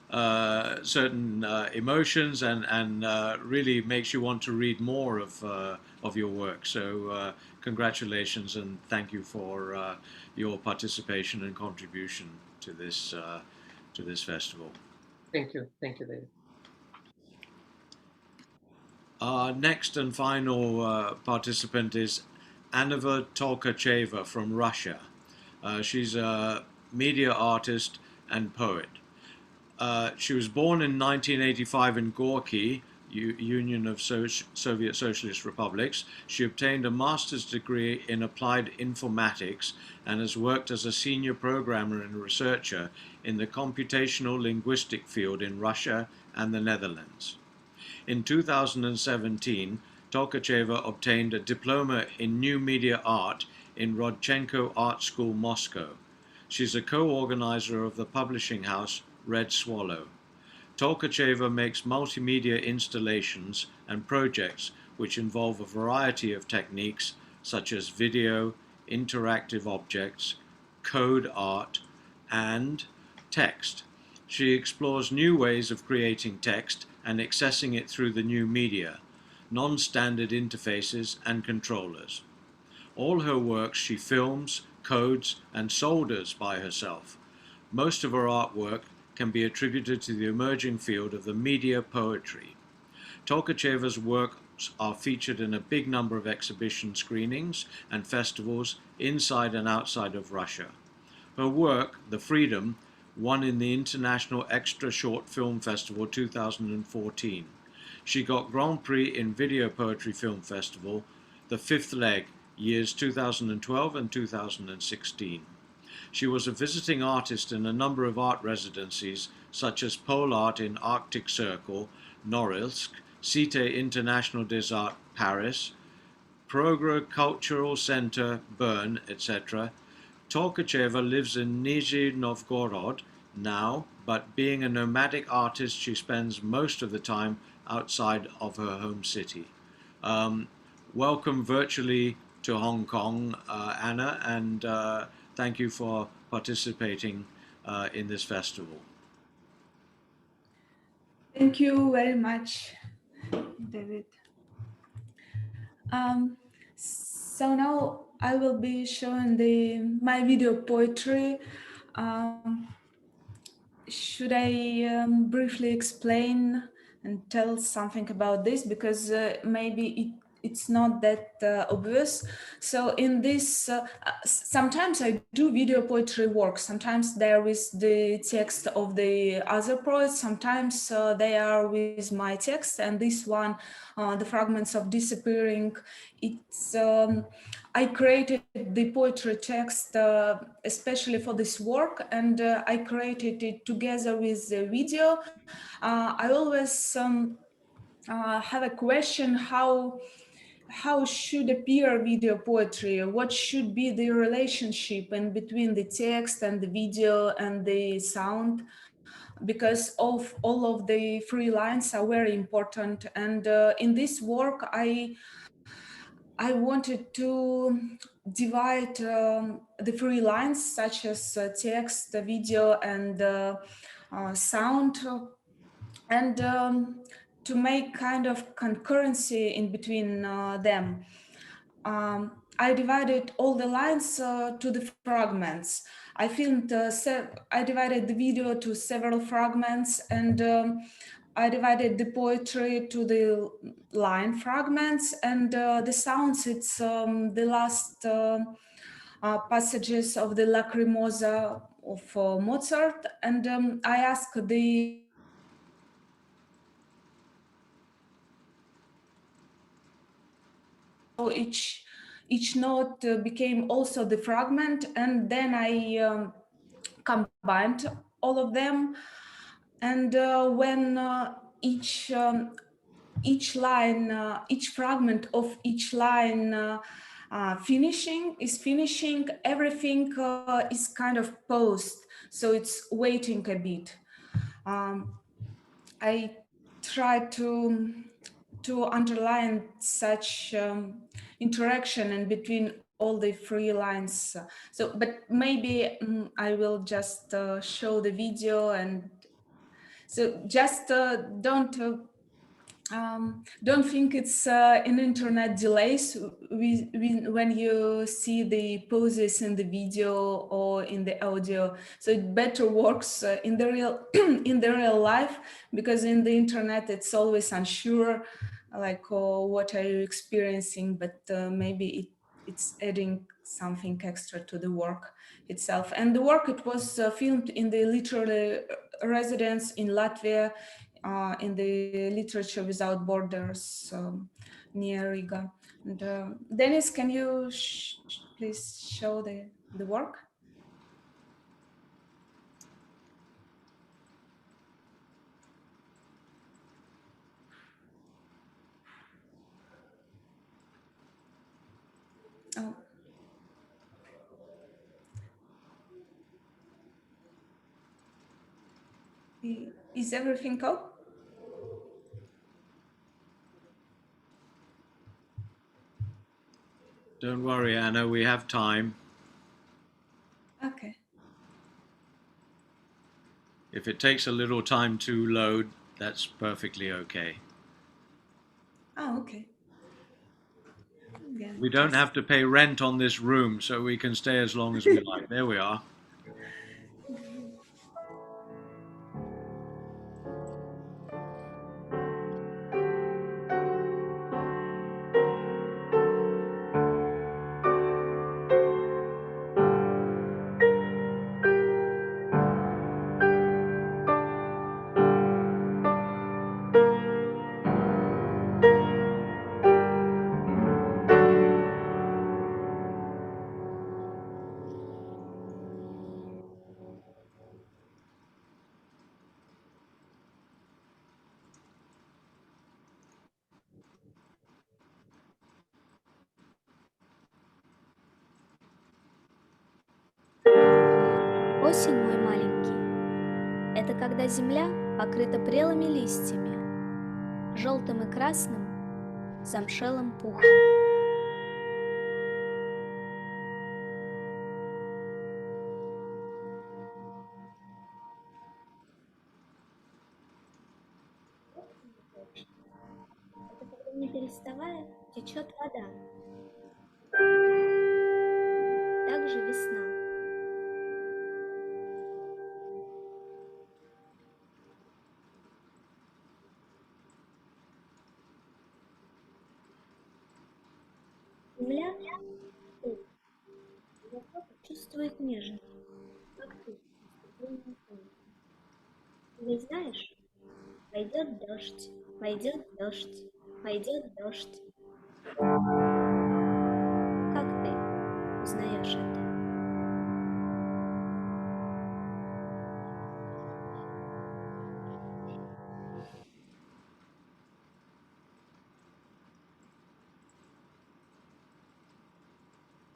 certain emotions and really makes you want to read more of your work. So congratulations and thank you for your participation and contribution to this festival. Thank you, David. Our next and final participant is Anova Tolkacheva from Russia. She's a media artist and poet. She was born in 1985 in Gorky, Union of Soviet Socialist Republics. She obtained a master's degree in applied informatics and has worked as a senior programmer and researcher in the computational linguistic field in Russia and the Netherlands. In 2017, Tolkacheva obtained a diploma in new media art in Rodchenko Art School, Moscow. She's a co-organizer of the publishing house Red Swallow. Tolkacheva makes multimedia installations and projects which involve a variety of techniques such as video, interactive objects, code art, and text. She explores new ways of creating text and accessing it through the new media, non-standard interfaces and controllers. All her works she films, codes, and solders by herself. Most of her artwork can be attributed to the emerging field of the media poetry. Tolkacheva's works are featured in a big number of exhibition screenings and festivals inside and outside of Russia. Her work, The Freedom, won in the International Extra Short Film Festival 2014. She got Grand Prix in Video Poetry Film Festival, The Fifth Leg, years 2012 and 2016. She was a visiting artist in a number of art residencies, such as Pole Art in Arctic Circle, Norilsk, Cité International des Arts, Paris, Progress Cultural Center, Bern, etc. Tolkacheva lives in Nizhny Novgorod, now, but being a nomadic artist, she spends most of the time outside of her home city. Welcome virtually to Hong Kong, Anna, and thank you for participating in this festival. Thank you very much, David. So now I will be showing my video poetry. Should I briefly explain and tell something about this, because maybe it's not that obvious. So in this, sometimes I do video poetry work. Sometimes there is the text of the other poets. Sometimes they are with my text. And this one, the Fragments of Disappearing, it's I created the poetry text especially for this work, and I created it together with the video. I always have a question: how should appear video poetry? What should be the relationship in between the text and the video and the sound? Because of all of the three lines are very important, and in this work I wanted to divide the three lines, such as text, video, and sound, and to make kind of concurrency in between them. I divided all the lines to the fragments. I divided the video to several fragments, and I divided the poetry to the line fragments, and the sounds, it's the last passages of the Lacrimosa of Mozart. And I asked each note became also the fragment, and then I combined all of them. And when each line, each fragment of each line is finishing, everything is kind of paused, so it's waiting a bit. I try to underline such interaction in between all the three lines. So, but maybe I will just show the video, and so just don't think it's an internet delays when you see the pauses in the video or in the audio. So it better works in the real life, because in the internet it's always unsure, like, oh, what are you experiencing? But maybe it's adding something extra to the work itself. And the work, it was filmed in the literary residence in Latvia, in the Literature Without Borders near Riga. And Dennis, can you please show the work? Oh. Is everything up? Don't worry, Anna, we have time. Okay. If it takes a little time to load, that's perfectly okay. Oh, okay. Yeah, We don't have to pay rent on this room, so we can stay as long as we like. There we are. Осень, мой маленький, Это когда земля покрыта прелыми листьями, желтым и красным замшелым пухом. Это когда, не переставая, течет вода. Также весна. Земля чувствует нежность, как ты. Ты знаешь, пойдет дождь, пойдет дождь, пойдет дождь. Как ты узнаешь это?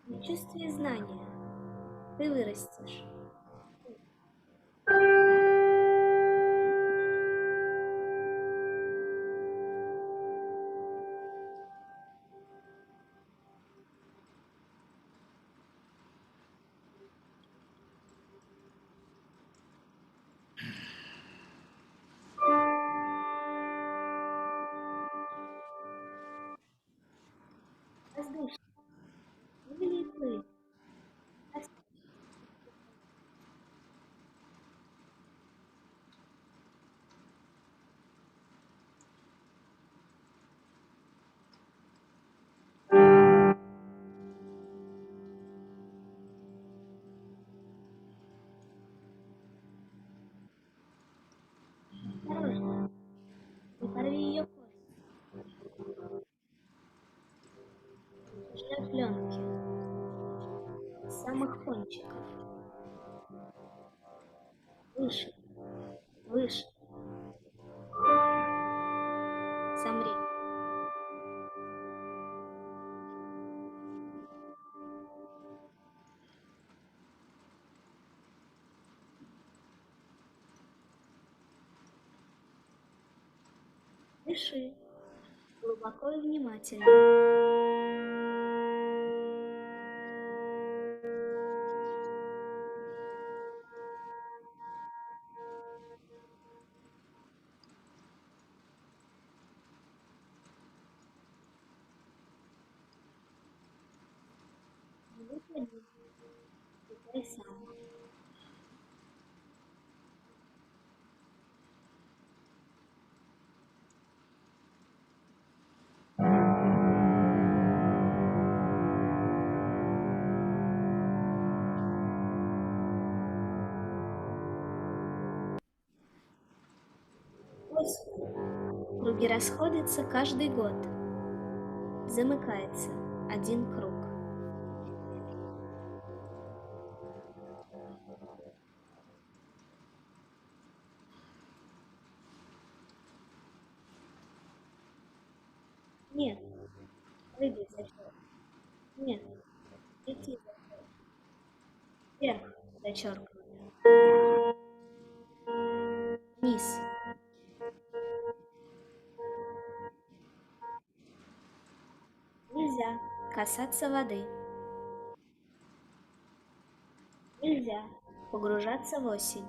В чувстве знания ты вырастешь. Воздушно. Или плыть. Осторожно, не порви ее корень. Держи пленки с самых кончиков. Выше, выше. Замри. Дыши глубоко и внимательно. Выходи, летай сам. Осень. Круги расходятся каждый год. Замыкается один круг. Нет, выйди за черт. Нет, иди за черт. Вверх зачеркнуто. Вниз. Нельзя касаться воды. Нельзя погружаться в осень.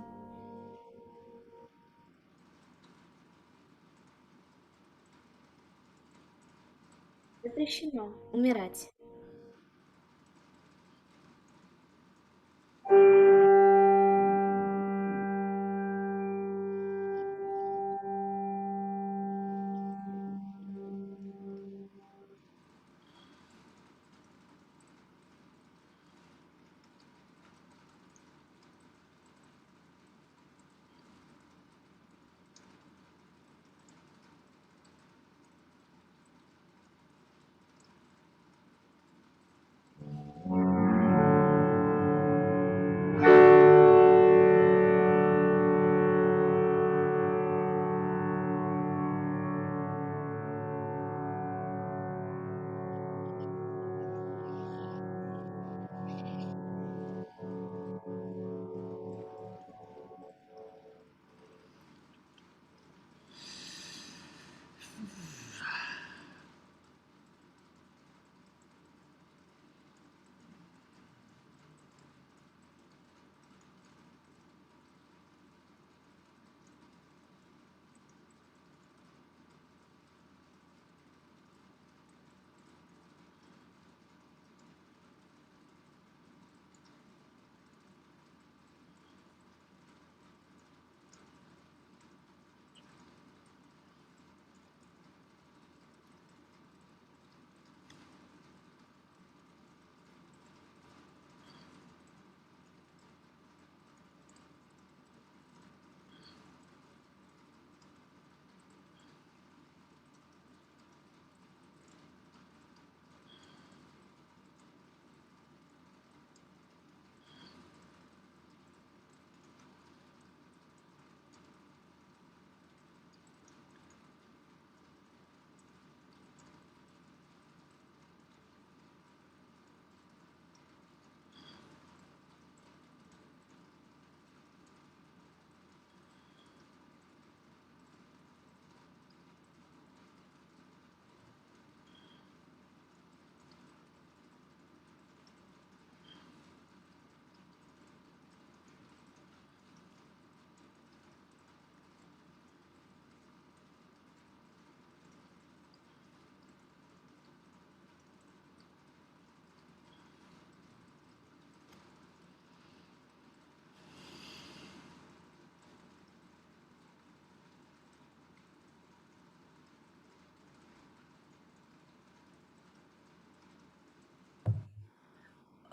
Запрещено умирать.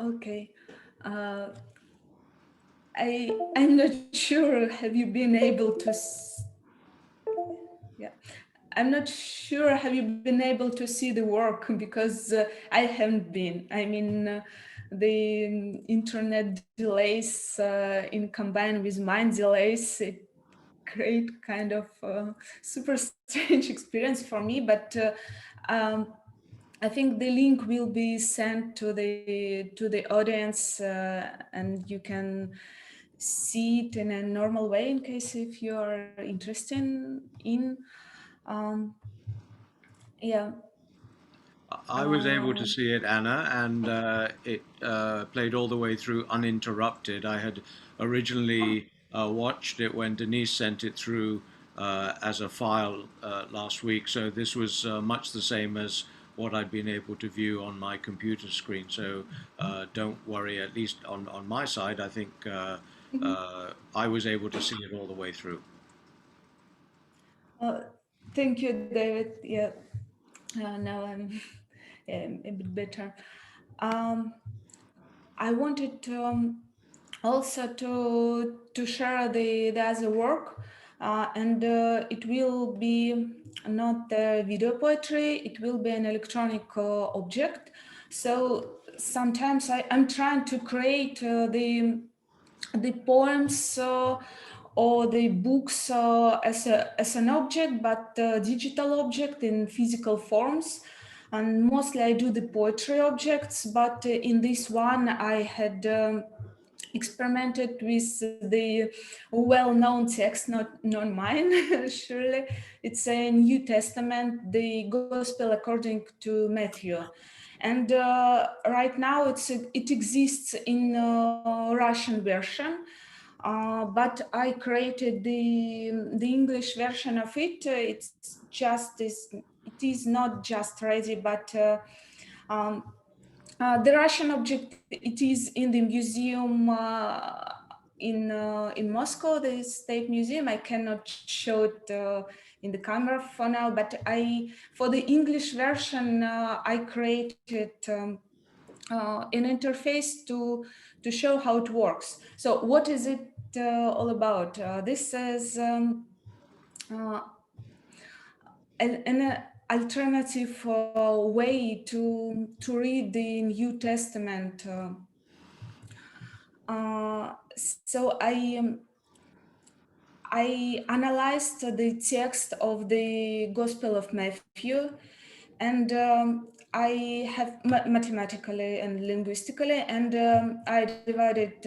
Okay. I'm not sure. Have you been able to? Yeah, I'm not sure. Have you been able to see the work? Because I haven't been. I mean, the internet delays in combined with mind delays, it create kind of super strange experience for me. But I think the link will be sent to the audience, and you can see it in a normal way in case if you are interested in. Yeah. I was able to see it, Anna, and it played all the way through uninterrupted. I had originally watched it when Denise sent it through as a file last week, so this was much the same as what I'd been able to view on my computer screen. So don't worry, at least on my side, I think I was able to see it all the way through. Thank you, David. Yeah, now I'm a bit better. I wanted to also to share the other work, and it will be not video poetry. It will be an electronic object. So sometimes I'm trying to create the poems or the books as an object, but digital object in physical forms. And mostly I do the poetry objects, but in this one I had experimented with the well-known text, not mine, surely. It's a New Testament, the Gospel according to Matthew. And right now it exists in Russian version, but I created the English version of it. It is not just ready, but the Russian object, it is in the museum in Moscow, the State Museum. I cannot show it in the camera for now, but for the English version, I created an interface to show how it works. So what is it all about? This is an alternative way to read the New Testament. So I analyzed the text of the Gospel of Matthew, and I have mathematically and linguistically, and I divided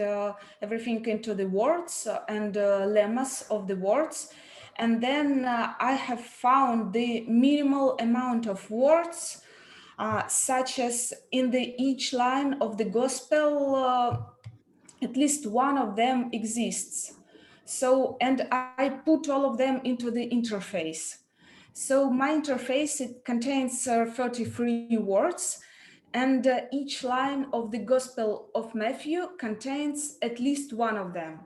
everything into the words and lemmas of the words. And then I have found the minimal amount of words, such as in each line of the Gospel, at least one of them exists. So, and I put all of them into the interface. So my interface, it contains 33 words, and each line of the Gospel of Matthew contains at least one of them.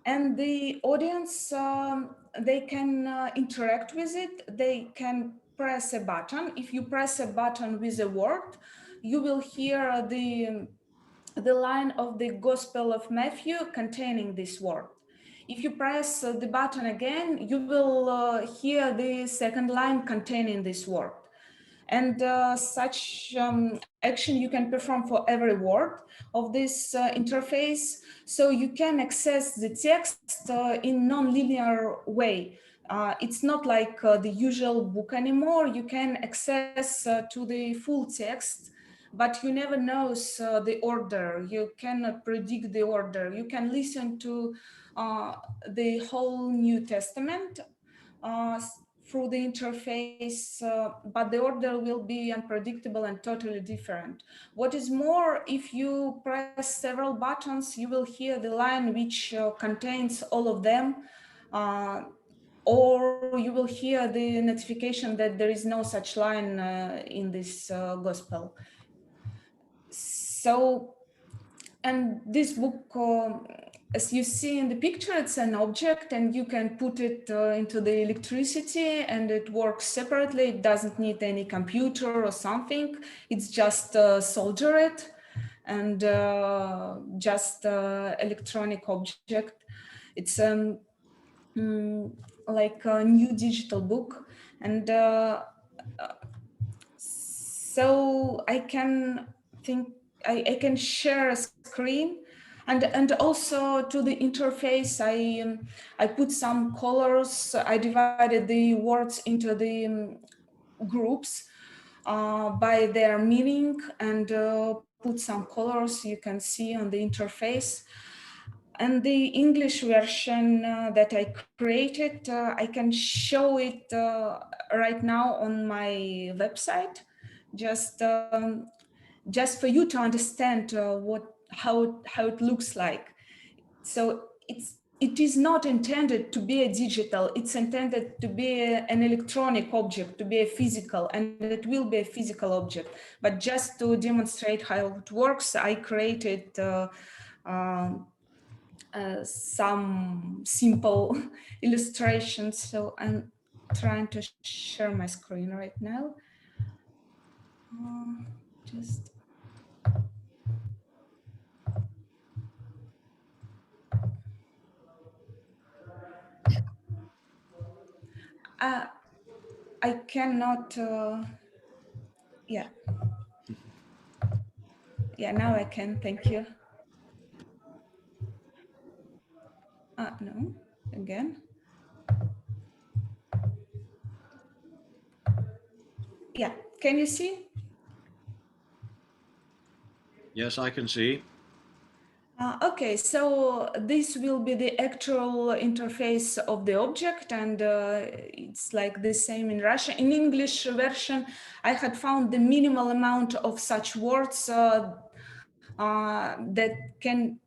And the audience, they can interact with it. They can press a button. If you press a button with a word, you will hear the line of the Gospel of Matthew containing this word. If you press the button again, you will hear the second line containing this word. And such action you can perform for every word of this interface. So you can access the text in non-linear way. It's not like the usual book anymore. You can access to the full text, but you never know the order. You cannot predict the order. You can listen to the whole New Testament through the interface, but the order will be unpredictable and totally different. What is more, if you press several buttons, you will hear the line which contains all of them, or you will hear the notification that there is no such line in this Gospel. So, and this book, as you see in the picture, it's an object, and you can put it into the electricity, and it works separately. It doesn't need any computer or something. It's just solder it, and just electronic object. It's like a new digital book, and so I can I can share a screen, and also to the interface I put some colors. I divided the words into the groups by their meaning, and put some colors you can see on the interface. And the English version that I created, I can show it right now on my website, just for you to understand how it looks like. So it is not intended to be a digital, it's intended to be an electronic object, to be a physical, and it will be a physical object. But just to demonstrate how it works, I created some simple illustrations. So I'm trying to share my screen right now. Just I cannot, yeah, now I can, thank you. No, again. Yeah, can you see? Yes, I can see. Okay, so this will be the actual interface of the object, and it's like the same in Russian. In English version, I had found the minimal amount of such words that can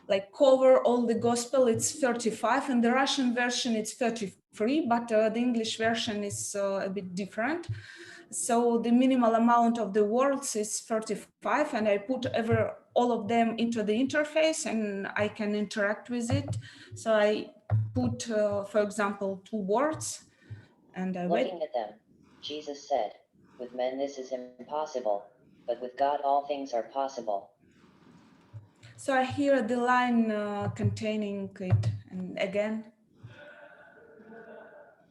like cover all the gospel. It's 35. In the Russian version, it's 33, but the English version is a bit different. So the minimal amount of the words is 35, and I put all of them into the interface, and I can interact with it. So I put, for example, 2 words, and I wait. Looking at them, Jesus said, "With men this is impossible, but with God all things are possible." So I hear the line containing it, and again.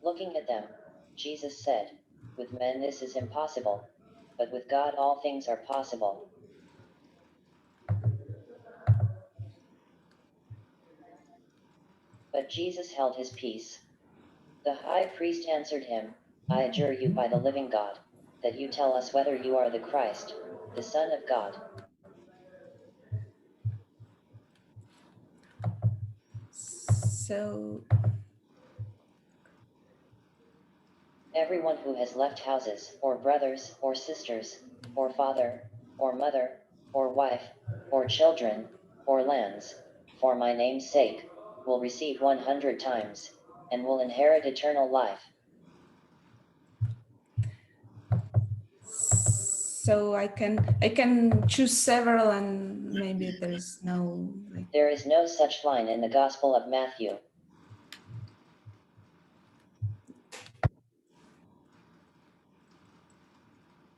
Looking at them, Jesus said, "With men this is impossible, but with God all things are possible." But Jesus held his peace. The high priest answered him, "I adjure you by the living God, that you tell us whether you are the Christ, the Son of God." So Everyone who has left houses, or brothers, or sisters, or father, or mother, or wife, or children, or lands, for my name's sake, will receive 100 times, and will inherit eternal life. So I can choose several, and maybe there is no like... There is no such line in the Gospel of Matthew.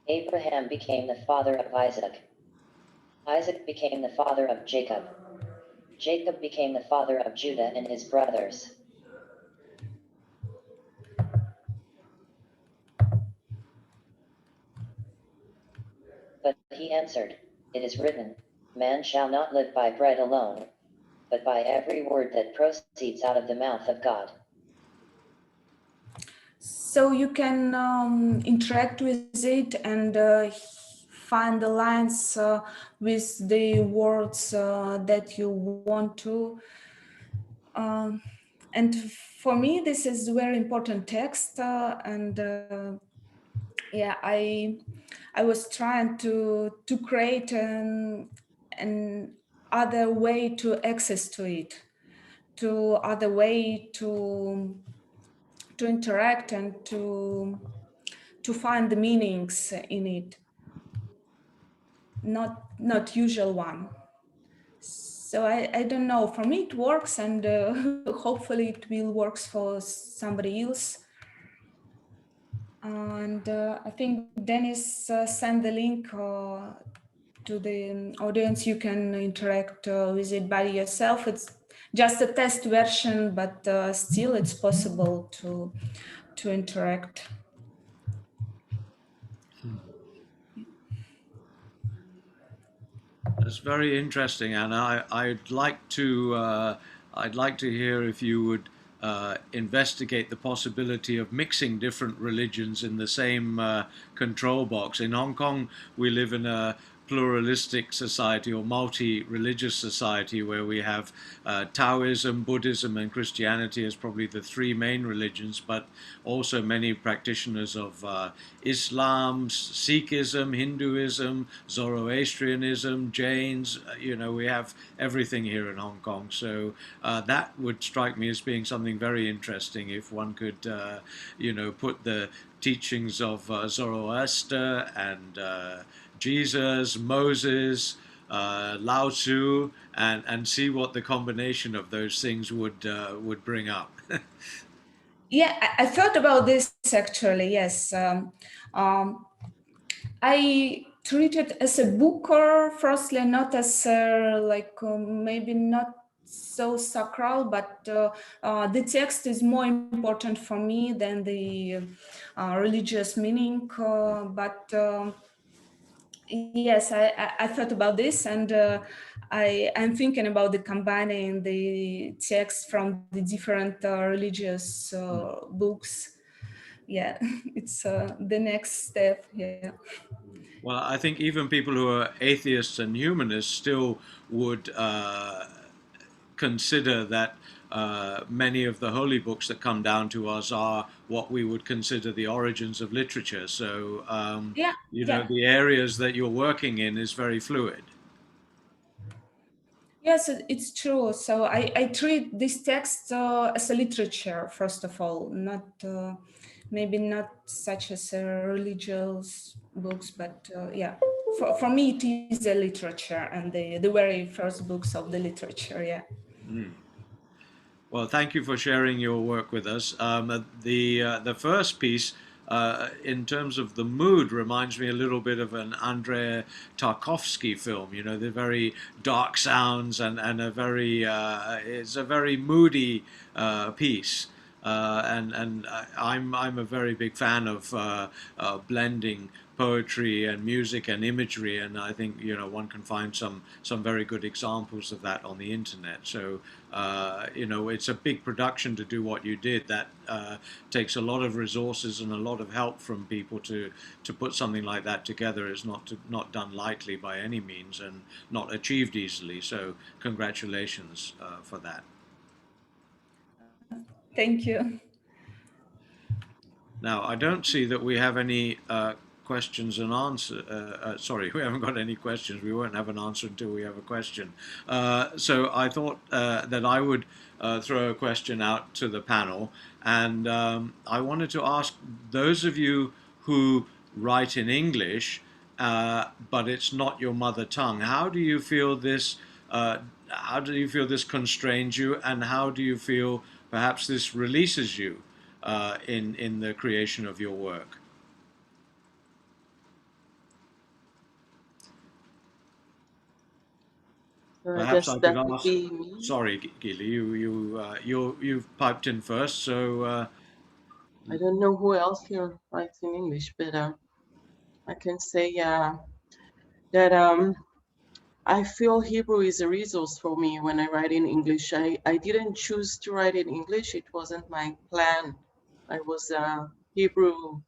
Abraham became the father of Isaac. Isaac became the father of Jacob. Jacob became the father of Judah and his brothers. But he answered, "It is written, man shall not live by bread alone, but by every word that proceeds out of the mouth of God." So you can interact with it and find the lines with the words that you want to. And for me, this is very important text, and yeah, I was trying to create an other way to access to it, to other way to interact and to find the meanings in it, not usual one. So I don't know, for me it works, and hopefully it will works for somebody else. And I think Dennis sent the link to the audience. You can interact with it by yourself. It's just a test version, but still it's possible to interact. That's very interesting, and I'd like to hear if you would investigate the possibility of mixing different religions in the same control box. In Hong Kong, we live in a pluralistic society or multi-religious society where we have Taoism, Buddhism and Christianity as probably the three main religions, but also many practitioners of Islam, Sikhism, Hinduism, Zoroastrianism, Jains. You know, we have everything here in Hong Kong. So that would strike me as being something very interesting if one could, you know, put the teachings of Zoroaster and Jesus, Moses, Lao Tzu, and see what the combination of those things would bring up. Yeah, I thought about this actually. Yes, I treat it as a booker, firstly, not as maybe not so sacral, but the text is more important for me than the religious meaning. Yes, I thought about this, and I'm thinking about the combining the text from the different religious books. Yeah, it's the next step. Yeah. Well, I think even people who are atheists and humanists still would consider that many of the holy books that come down to us are what we would consider the origins of literature. So, you know, the areas that you're working in is very fluid. Yes, it's true. So I treat this text as a literature, first of all, not maybe not such as religious books, but yeah, for me it is a literature, and the very first books of the literature. Yeah. Mm. Well, thank you for sharing your work with us. The first piece, in terms of the mood, reminds me a little bit of an Andrei Tarkovsky film. You know, the very dark sounds and a very it's a very moody piece. And I'm a very big fan of blending poetry and music and imagery, and I think, you know, one can find some very good examples of that on the internet. So you know, it's a big production to do what you did. That takes a lot of resources and a lot of help from people to put something like that together. It's not done lightly by any means, and not achieved easily. So congratulations for that. Thank you. Now, I don't see that we have any questions and answers. Sorry, we haven't got any questions. We won't have an answer until we have a question. So I thought that I would throw a question out to the panel. And I wanted to ask those of you who write in English, but it's not your mother tongue, how do you feel this constrains you, and how do you feel perhaps this releases you in the creation of your work? Perhaps I could ask. Sorry, Gili, you've piped in first, so. I don't know who else here writes in English, but I can say that I feel Hebrew is a resource for me when I write in English. I didn't choose to write in English. It wasn't my plan. I was a Hebrew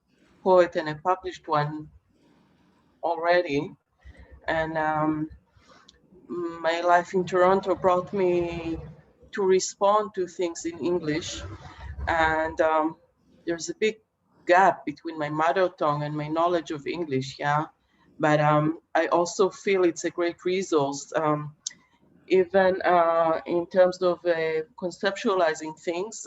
poet, and I published one already. And my life in Toronto brought me to respond to things in English. And there's a big gap between my mother tongue and my knowledge of English, yeah. But I also feel it's a great resource, even in terms of conceptualizing things.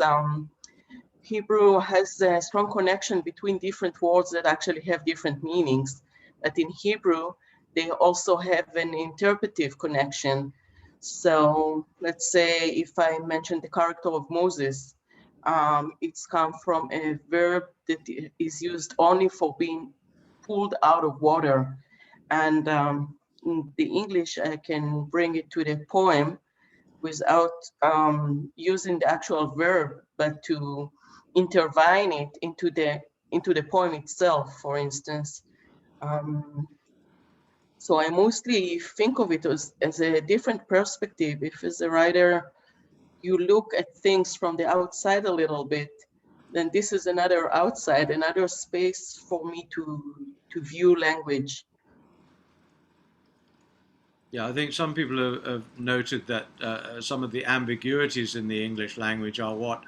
Hebrew has a strong connection between different words that actually have different meanings. But in Hebrew, they also have an interpretive connection. So let's say if I mention the character of Moses, it's come from a verb that is used only for being pulled out of water. And in the English, I can bring it to the poem without using the actual verb, but to intertwine it into the poem itself, for instance. So I mostly think of it as a different perspective. If as a writer, you look at things from the outside a little bit, then this is another outside, another space for me to view language. Yeah, I think some people have noted that some of the ambiguities in the English language are what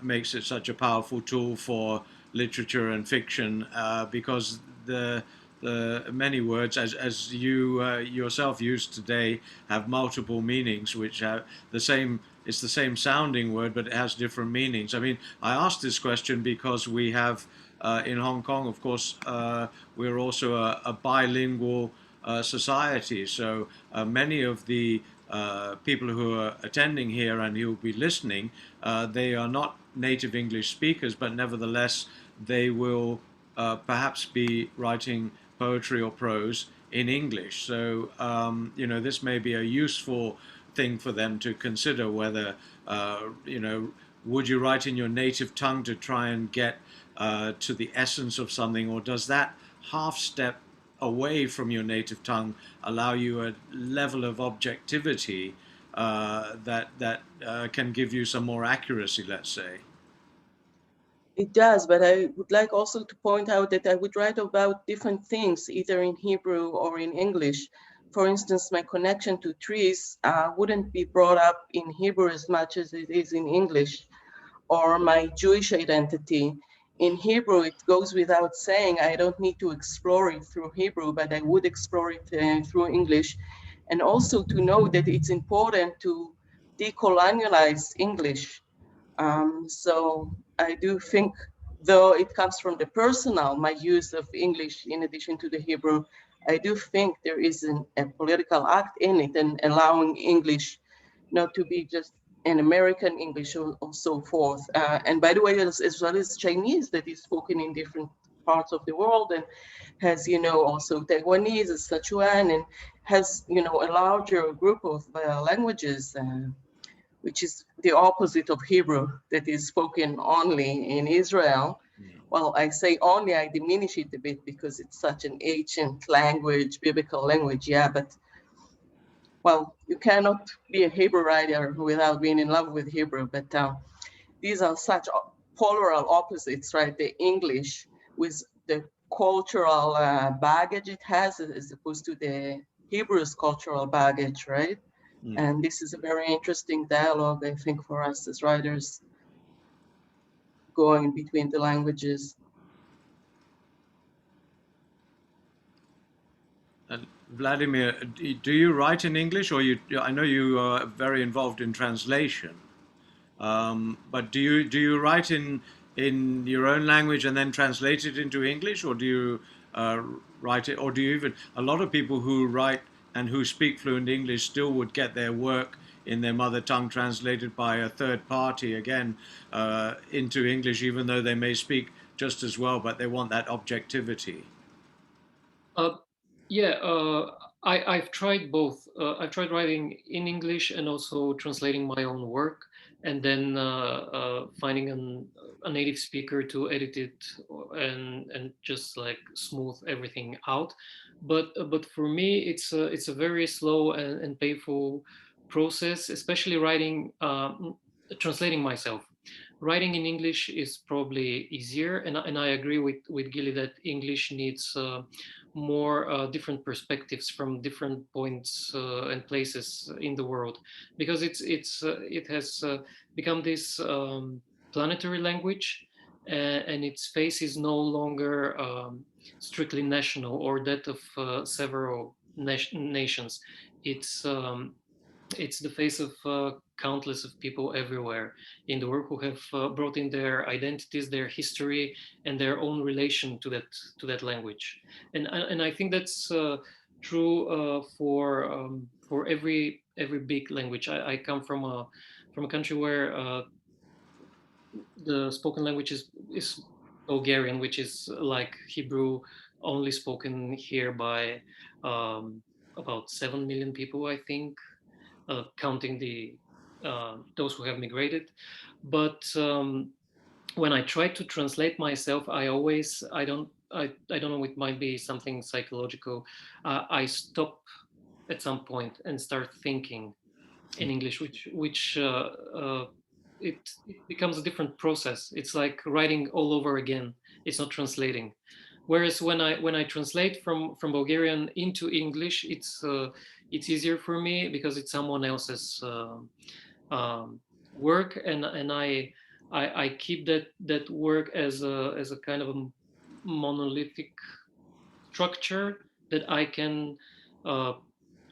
makes it such a powerful tool for literature and fiction, because the many words, as you yourself used today, have multiple meanings, which have the same. It's the same sounding word, but it has different meanings. I mean, I asked this question because we have in Hong Kong, of course, we're also a bilingual society. So many of the people who are attending here and who will be listening, they are not native English speakers, but nevertheless, they will perhaps be writing poetry or prose in English. So, you know, this may be a useful thing for them to consider whether, you know, would you write in your native tongue to try and get to the essence of something, or does that half step away from your native tongue allow you a level of objectivity that can give you some more accuracy, let's say? It does, but I would like also to point out that I would write about different things, either in Hebrew or in English. For instance, my connection to trees wouldn't be brought up in Hebrew as much as it is in English, or my Jewish identity. In Hebrew, it goes without saying, I don't need to explore it through Hebrew, but I would explore it through English. And also to know that it's important to decolonialize English. So I do think, though it comes from the personal, my use of English in addition to the Hebrew, I do think there is a political act in it, and allowing English not to be just an American English or so forth. And by the way, as well as Chinese that is spoken in different parts of the world, and has, you know, also Taiwanese, Sichuan, and has, you know, a larger group of languages, which is the opposite of Hebrew, that is spoken only in Israel. Well, I say only, I diminish it a bit because it's such an ancient language, biblical language, yeah, but well, you cannot be a Hebrew writer without being in love with Hebrew, but these are such polar opposites, right? The English with the cultural baggage it has, as opposed to the Hebrew's cultural baggage, right? And this is a very interesting dialogue, I think, for us as writers, going between the languages. And Vladimir, do you write in English, or I know you are very involved in translation, but do you write in your own language and then translate it into English, or do you write it, or do you even, a lot of people who write and who speak fluent English still would get their work in their mother tongue translated by a third party again into English, even though they may speak just as well, but they want that objectivity. I've tried both. I've tried writing in English and also translating my own work, and then finding a native speaker to edit it and just like smooth everything out. But for me, it's a very slow and painful process, especially writing, translating myself. Writing in English is probably easier, and I agree with Gili that English needs more different perspectives from different points and places in the world, because it has become this planetary language, and its face is no longer strictly national or that of several nations. It's the face of countless of people everywhere in the world who have brought in their identities, their history, and their own relation to that language. And I think that's true for every big language. I come from a country where the spoken language is Bulgarian, which is like Hebrew, only spoken here by about 7 million people, I think, counting those who have migrated. But when I try to translate myself, I don't know, it might be something psychological. I stop at some point and start thinking in English, which it becomes a different process. It's like writing all over again. It's not translating. Whereas when I translate from Bulgarian into English, it's easier for me because it's someone else's work, and I keep that work as a kind of a monolithic structure that I can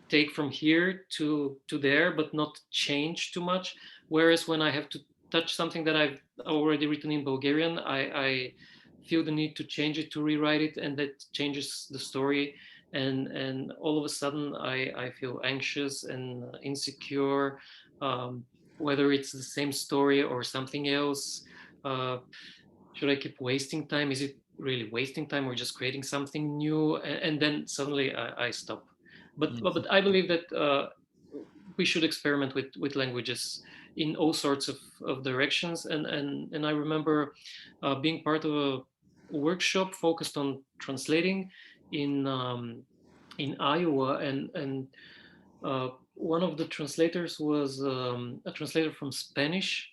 take from here to there, but not change too much. Whereas when I have to touch something that I've already written in Bulgarian, I feel the need to change it, to rewrite it, and that changes the story. And all of a sudden I feel anxious and insecure, whether it's the same story or something else. Should I keep wasting time? Is it really wasting time or just creating something new? And then suddenly I stop. But I believe that we should experiment with languages in all sorts of directions. And I remember being part of a workshop focused on translating in Iowa, and one of the translators was a translator from Spanish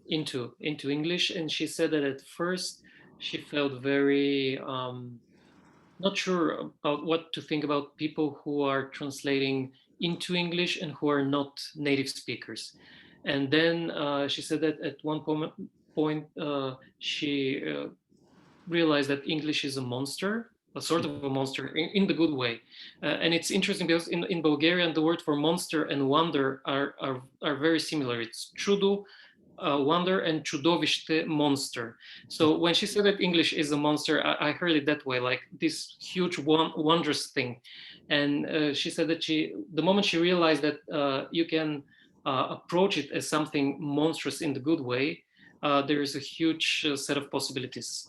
into English, and she said that at first she felt very not sure about what to think about people who are translating into English and who are not native speakers. And then she said that at one point she realized that English is a monster, a sort of a monster in the good way. And it's interesting because in Bulgarian, the word for monster and wonder are very similar. It's čudo, wonder, and čudovište, monster. So when she said that English is a monster, I heard it that way, like this huge wondrous thing. And she said that the moment she realized that you can approach it as something monstrous in the good way, there is a huge set of possibilities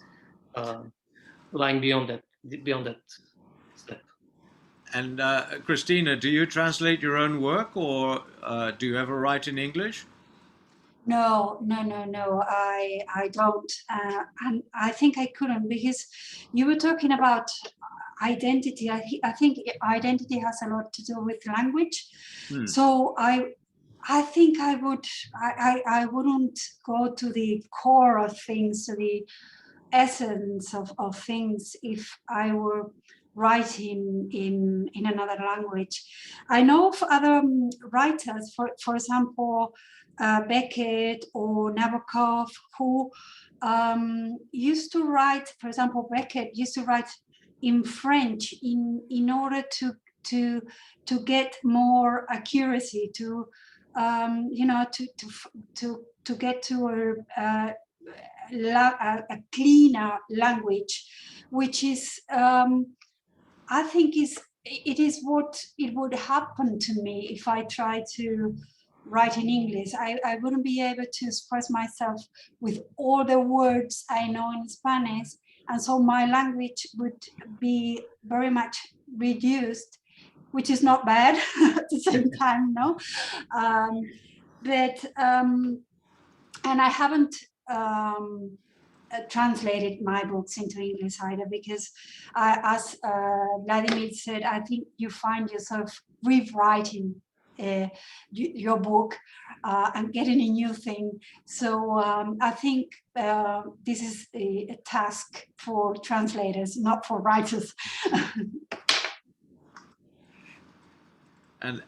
lying beyond that step. And Cristina, do you translate your own work, or do you ever write in English? No, I don't. And I think I couldn't, because you were talking about identity. I think identity has a lot to do with language. So I think I wouldn't go to the core of things, to the essence of things, if I were writing in another language. I know of other writers, for example, Beckett or Nabokov, who used to write. For example, Beckett used to write in French in order to get more accuracy, to get to a cleaner language, which is I think it is what it would happen to me if I try to write in English. I wouldn't be able to express myself with all the words I know in Spanish, and so my language would be very much reduced, which is not bad at the same time, no? And I haven't translated my books into English either, because as Vladimir said, I think you find yourself rewriting your book and getting a new thing. So I think this is a task for translators, not for writers. And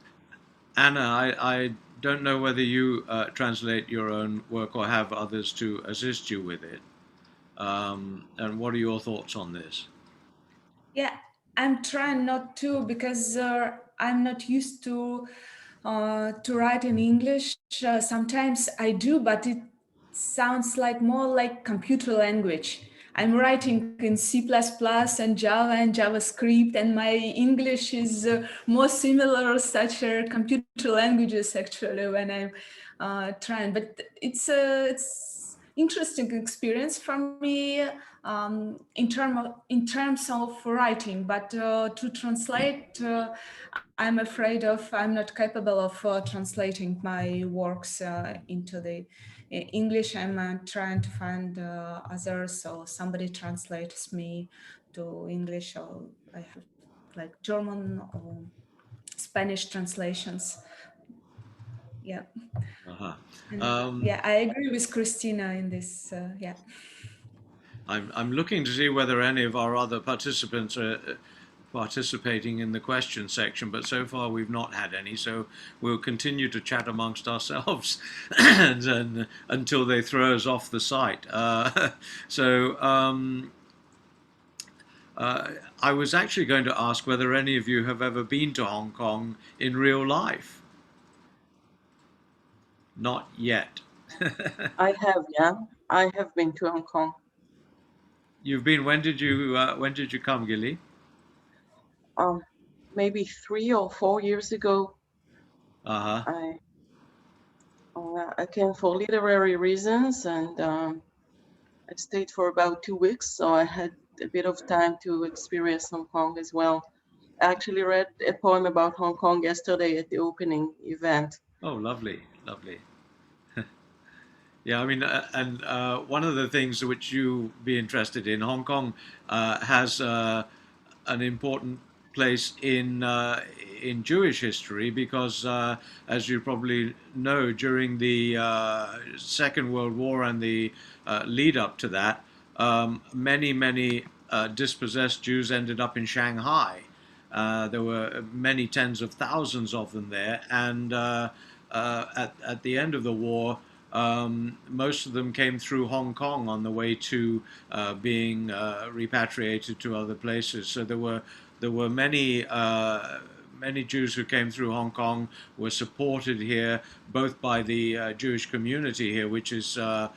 Anna, I don't know whether you translate your own work or have others to assist you with it. And what are your thoughts on this? Yeah, I'm trying not to, because I'm not used to write in English. Sometimes I do, but it sounds like more like computer language. I'm writing in C++ and Java and JavaScript, and my English is more similar such computer languages actually when I'm trying. But it's interesting experience for me in terms of writing, but to translate, I'm afraid I'm not capable of translating my works into the English. I'm trying to find others, so somebody translates me to English, or I have like German or Spanish translations. Yeah. Yeah, I agree with Cristina in this. Yeah. I'm looking to see whether any of our other participants are participating in the question section, but so far we've not had any, so we'll continue to chat amongst ourselves and until they throw us off the site. I was actually going to ask whether any of you have ever been to Hong Kong in real life. Not yet. I have, yeah. I have been to Hong Kong. You've been. When did you come, Gili? Maybe 3 or 4 years ago. Uh-huh. I came for literary reasons, and I stayed for about 2 weeks, so I had a bit of time to experience Hong Kong as well. I actually read a poem about Hong Kong yesterday at the opening event. Oh, lovely, lovely. Yeah, I mean, one of the things which you be interested in, Hong Kong has an important place in Jewish history because, as you probably know, during the Second World War and the lead up to that, many dispossessed Jews ended up in Shanghai. There were many tens of thousands of them there, and at the end of the war, most of them came through Hong Kong on the way to being repatriated to other places. So there were many Jews who came through Hong Kong, were supported here both by the Jewish community here, which is a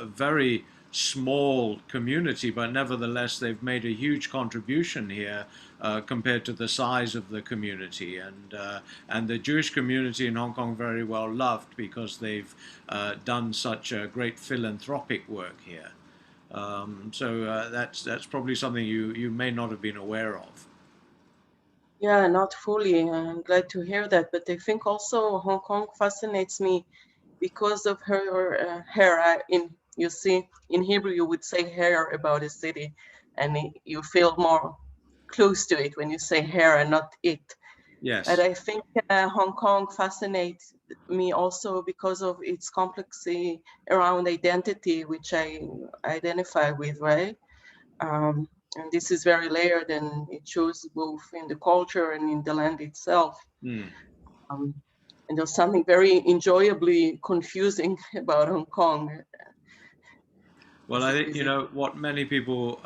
very small community, but nevertheless they've made a huge contribution here compared to the size of the community, and the Jewish community in Hong Kong very well loved because they've done such a great philanthropic work here. So that's probably something you may not have been aware of. Yeah, not fully. I'm glad to hear that, but I think also Hong Kong fascinates me because of her hair. You see, in Hebrew you would say hair about a city, and you feel more close to it when you say hair and not it. Yes. But I think Hong Kong fascinates me also because of its complexity around identity, which I identify with, right? And this is very layered, and it shows both in the culture and in the land itself. And there's something very enjoyably confusing about Hong Kong. Well, I think, what many people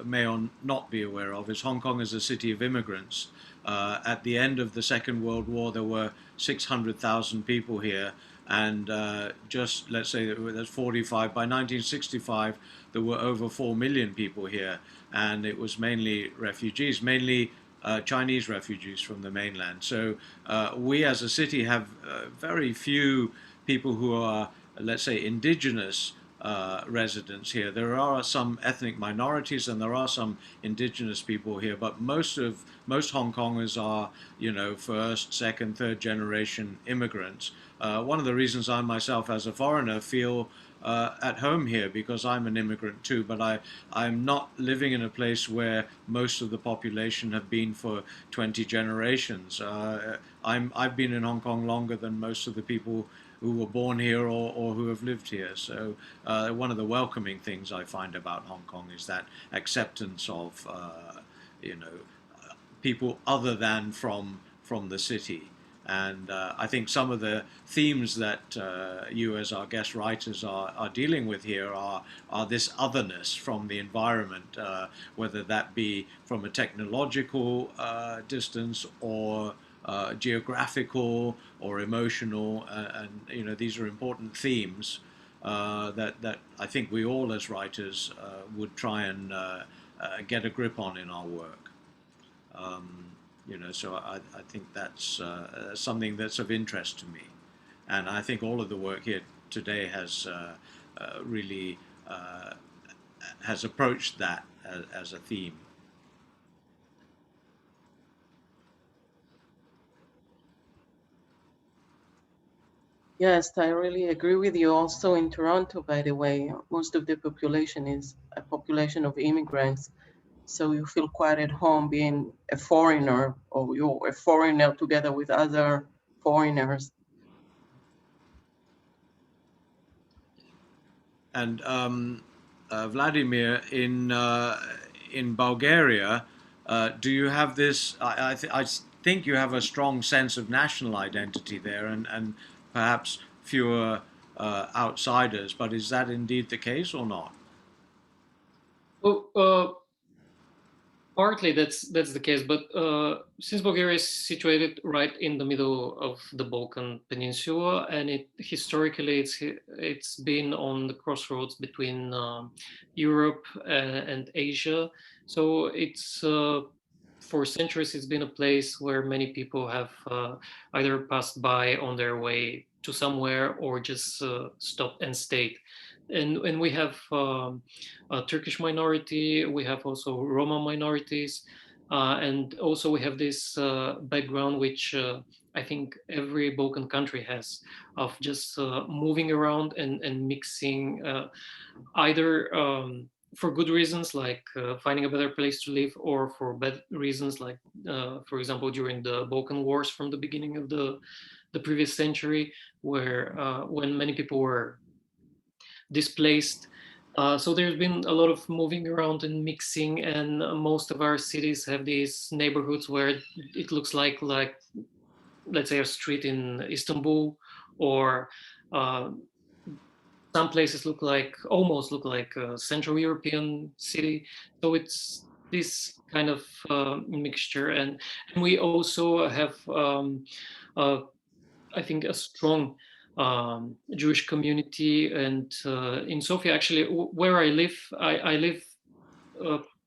may not be aware of is Hong Kong is a city of immigrants. At the end of the Second World War, there were 600,000 people here. And just, let's say that's 45. By 1965, there were over 4 million people here. And it was mainly refugees, mainly Chinese refugees from the mainland. So we as a city have very few people who are, let's say, indigenous residents here. There are some ethnic minorities and there are some indigenous people here, but most Hong Kongers are, first, second, third generation immigrants. One of the reasons I myself as a foreigner feel at home here, because I'm an immigrant too, but I'm not living in a place where most of the population have been for 20 generations. I've been in Hong Kong longer than most of the people who were born here or who have lived here. So one of the welcoming things I find about Hong Kong is that acceptance of people other than from the city. And I think some of the themes that you as our guest writers are dealing with here are this otherness from the environment, whether that be from a technological distance or geographical or emotional, and these are important themes that I think we all as writers would try and get a grip on in our work. So I think that's something that's of interest to me, and I think all of the work here today has really has approached that as a theme. Yes, I really agree with you. Also in Toronto, by the way, most of the population is a population of immigrants. So you feel quite at home being a foreigner, or you're a foreigner together with other foreigners. And Vladimir, in Bulgaria, do you have this? I think you have a strong sense of national identity there, and perhaps fewer outsiders. But is that indeed the case or not? Well, partly that's the case, but since Bulgaria is situated right in the middle of the Balkan Peninsula, and historically it's been on the crossroads between Europe and Asia, so it's for centuries it's been a place where many people have either passed by on their way to somewhere or just stopped and stayed. And we have a Turkish minority, we have also Roma minorities, and also we have this background which I think every Balkan country has, of just moving around and mixing either for good reasons like finding a better place to live, or for bad reasons like, for example, during the Balkan Wars from the beginning of the previous century, where when many people were displaced. So there's been a lot of moving around and mixing, and most of our cities have these neighborhoods where it looks like let's say a street in Istanbul, or some places almost look like a Central European city. So it's this kind of mixture, and we also have I think a strong Jewish community. And in Sofia, actually, where I live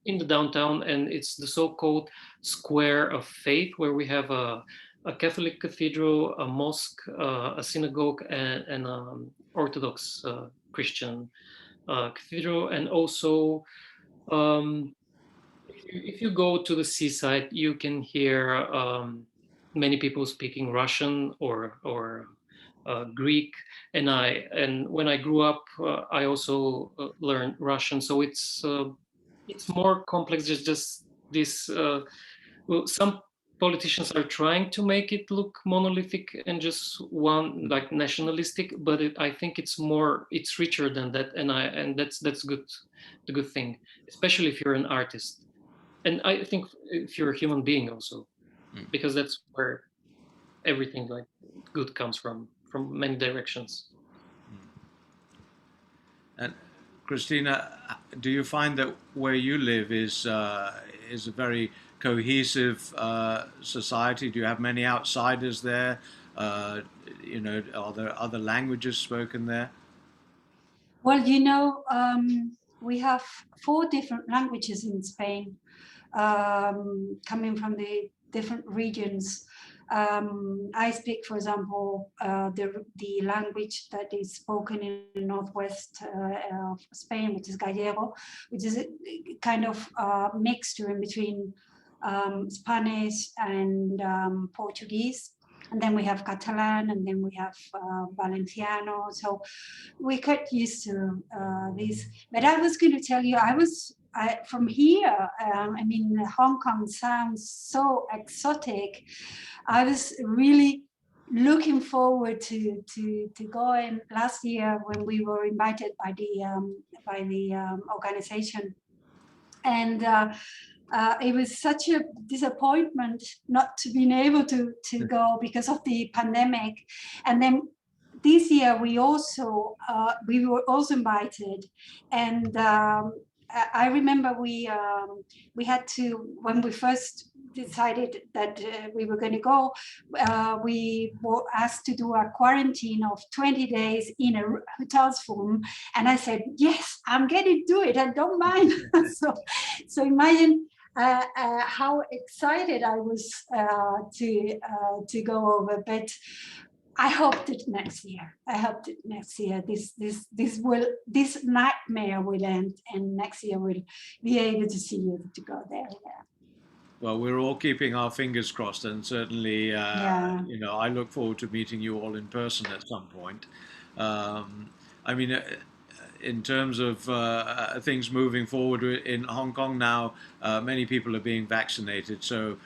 in the downtown, and it's the so-called Square of Faith, where we have a Catholic cathedral, a mosque, a synagogue, and an Orthodox Christian cathedral. And also, if you go to the seaside, you can hear many people speaking Russian or Greek, and when I grew up, I also learned Russian. So it's more complex. Just this. Well, some politicians are trying to make it look monolithic and just one, like nationalistic, but I think it's richer than that, and that's good, the good thing, especially if you're an artist, and I think if you're a human being also, because that's where everything like good comes from many directions. And Cristina, do you find that where you live is a very cohesive society? Do you have many outsiders there? Are there other languages spoken there? Well, we have 4 different languages in Spain, coming from the different regions. I speak, for example, the language that is spoken in the northwest of Spain, which is Gallego, which is a kind of mixture in between Spanish and Portuguese. And then we have Catalan, and then we have Valenciano. So we got used to this. But I was going to tell you, from here, Hong Kong sounds so exotic. I was really looking forward to going last year when we were invited by the organization, and it was such a disappointment not to be able to go because of the pandemic. And then this year we were also invited, and I remember we had to, when we first decided that we were going to go, we were asked to do a quarantine of 20 days in a hotel's room, and I said, yes, I'm going to do it, I don't mind. so imagine how excited I was to go over. But I hope that next year. I hope that next year this nightmare will end, and next year we'll be able to see you to go there. Yeah. Well, we're all keeping our fingers crossed, and certainly, Yeah. you know, I look forward to meeting you all in person at some point. I mean, in terms of things moving forward in Hong Kong now, many people are being vaccinated. So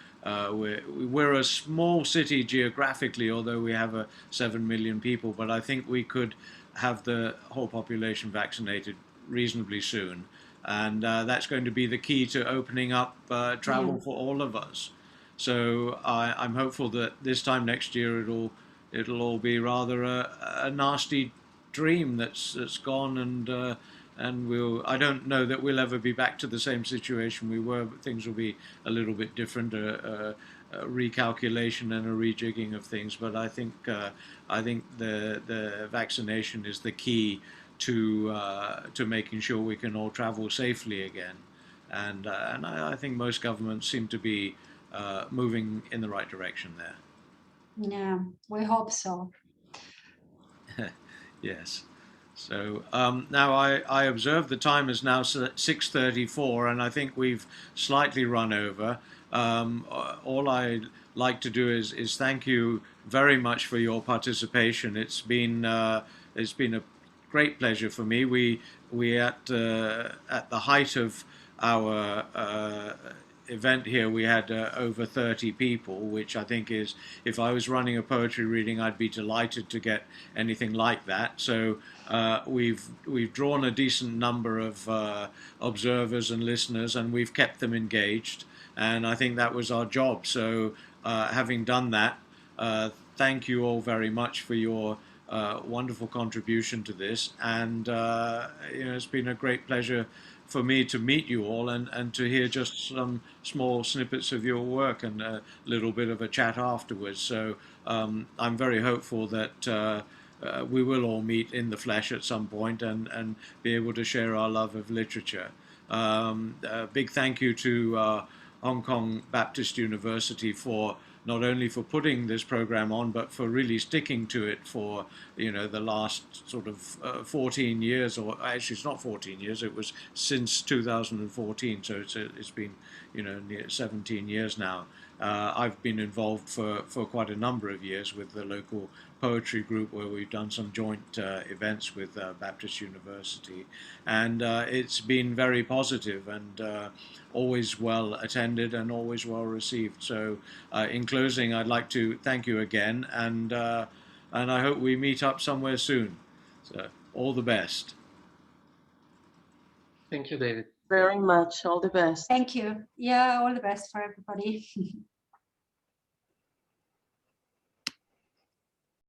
we're a small city geographically, although we have 7 million people. But I think we could have the whole population vaccinated reasonably soon. And that's going to be the key to opening up travel for all of us. So I'm hopeful that this time next year it'll all be rather a nasty dream that's gone, and I don't know that we'll ever be back to the same situation we were, but things will be a little bit different, a recalculation and a rejigging of things. But I think the vaccination is the key to making sure we can all travel safely again, and I think most governments seem to be moving in the right direction there. Yeah, we hope so. Yes. So now I observe the time is now 6:34, and I think we've slightly run over. All I'd like to do is thank you very much for your participation. It's been a great pleasure for me. We at the height of our event here, we had over 30 people, which I think is, if I was running a poetry reading, I'd be delighted to get anything like that. So we've drawn a decent number of observers and listeners, and we've kept them engaged, and I think that was our job. So having done that, thank you all very much for your wonderful contribution to this, and it's been a great pleasure for me to meet you all and to hear just some small snippets of your work and a little bit of a chat afterwards. So I'm very hopeful that we will all meet in the flesh at some point and be able to share our love of literature. A big thank you to Hong Kong Baptist University for not only for putting this program on, but for really sticking to it for, the last sort of 14 years, or actually it's not 14 years, it was since 2014, so it's been, near 17 years now. I've been involved for quite a number of years with the local poetry group, where we've done some joint events with Baptist University, and it's been very positive and always well attended and always well received. So in closing, I'd like to thank you again, and I hope we meet up somewhere soon. So all the best. Thank you, David. Very much. All the best. Thank you. Yeah, all the best for everybody.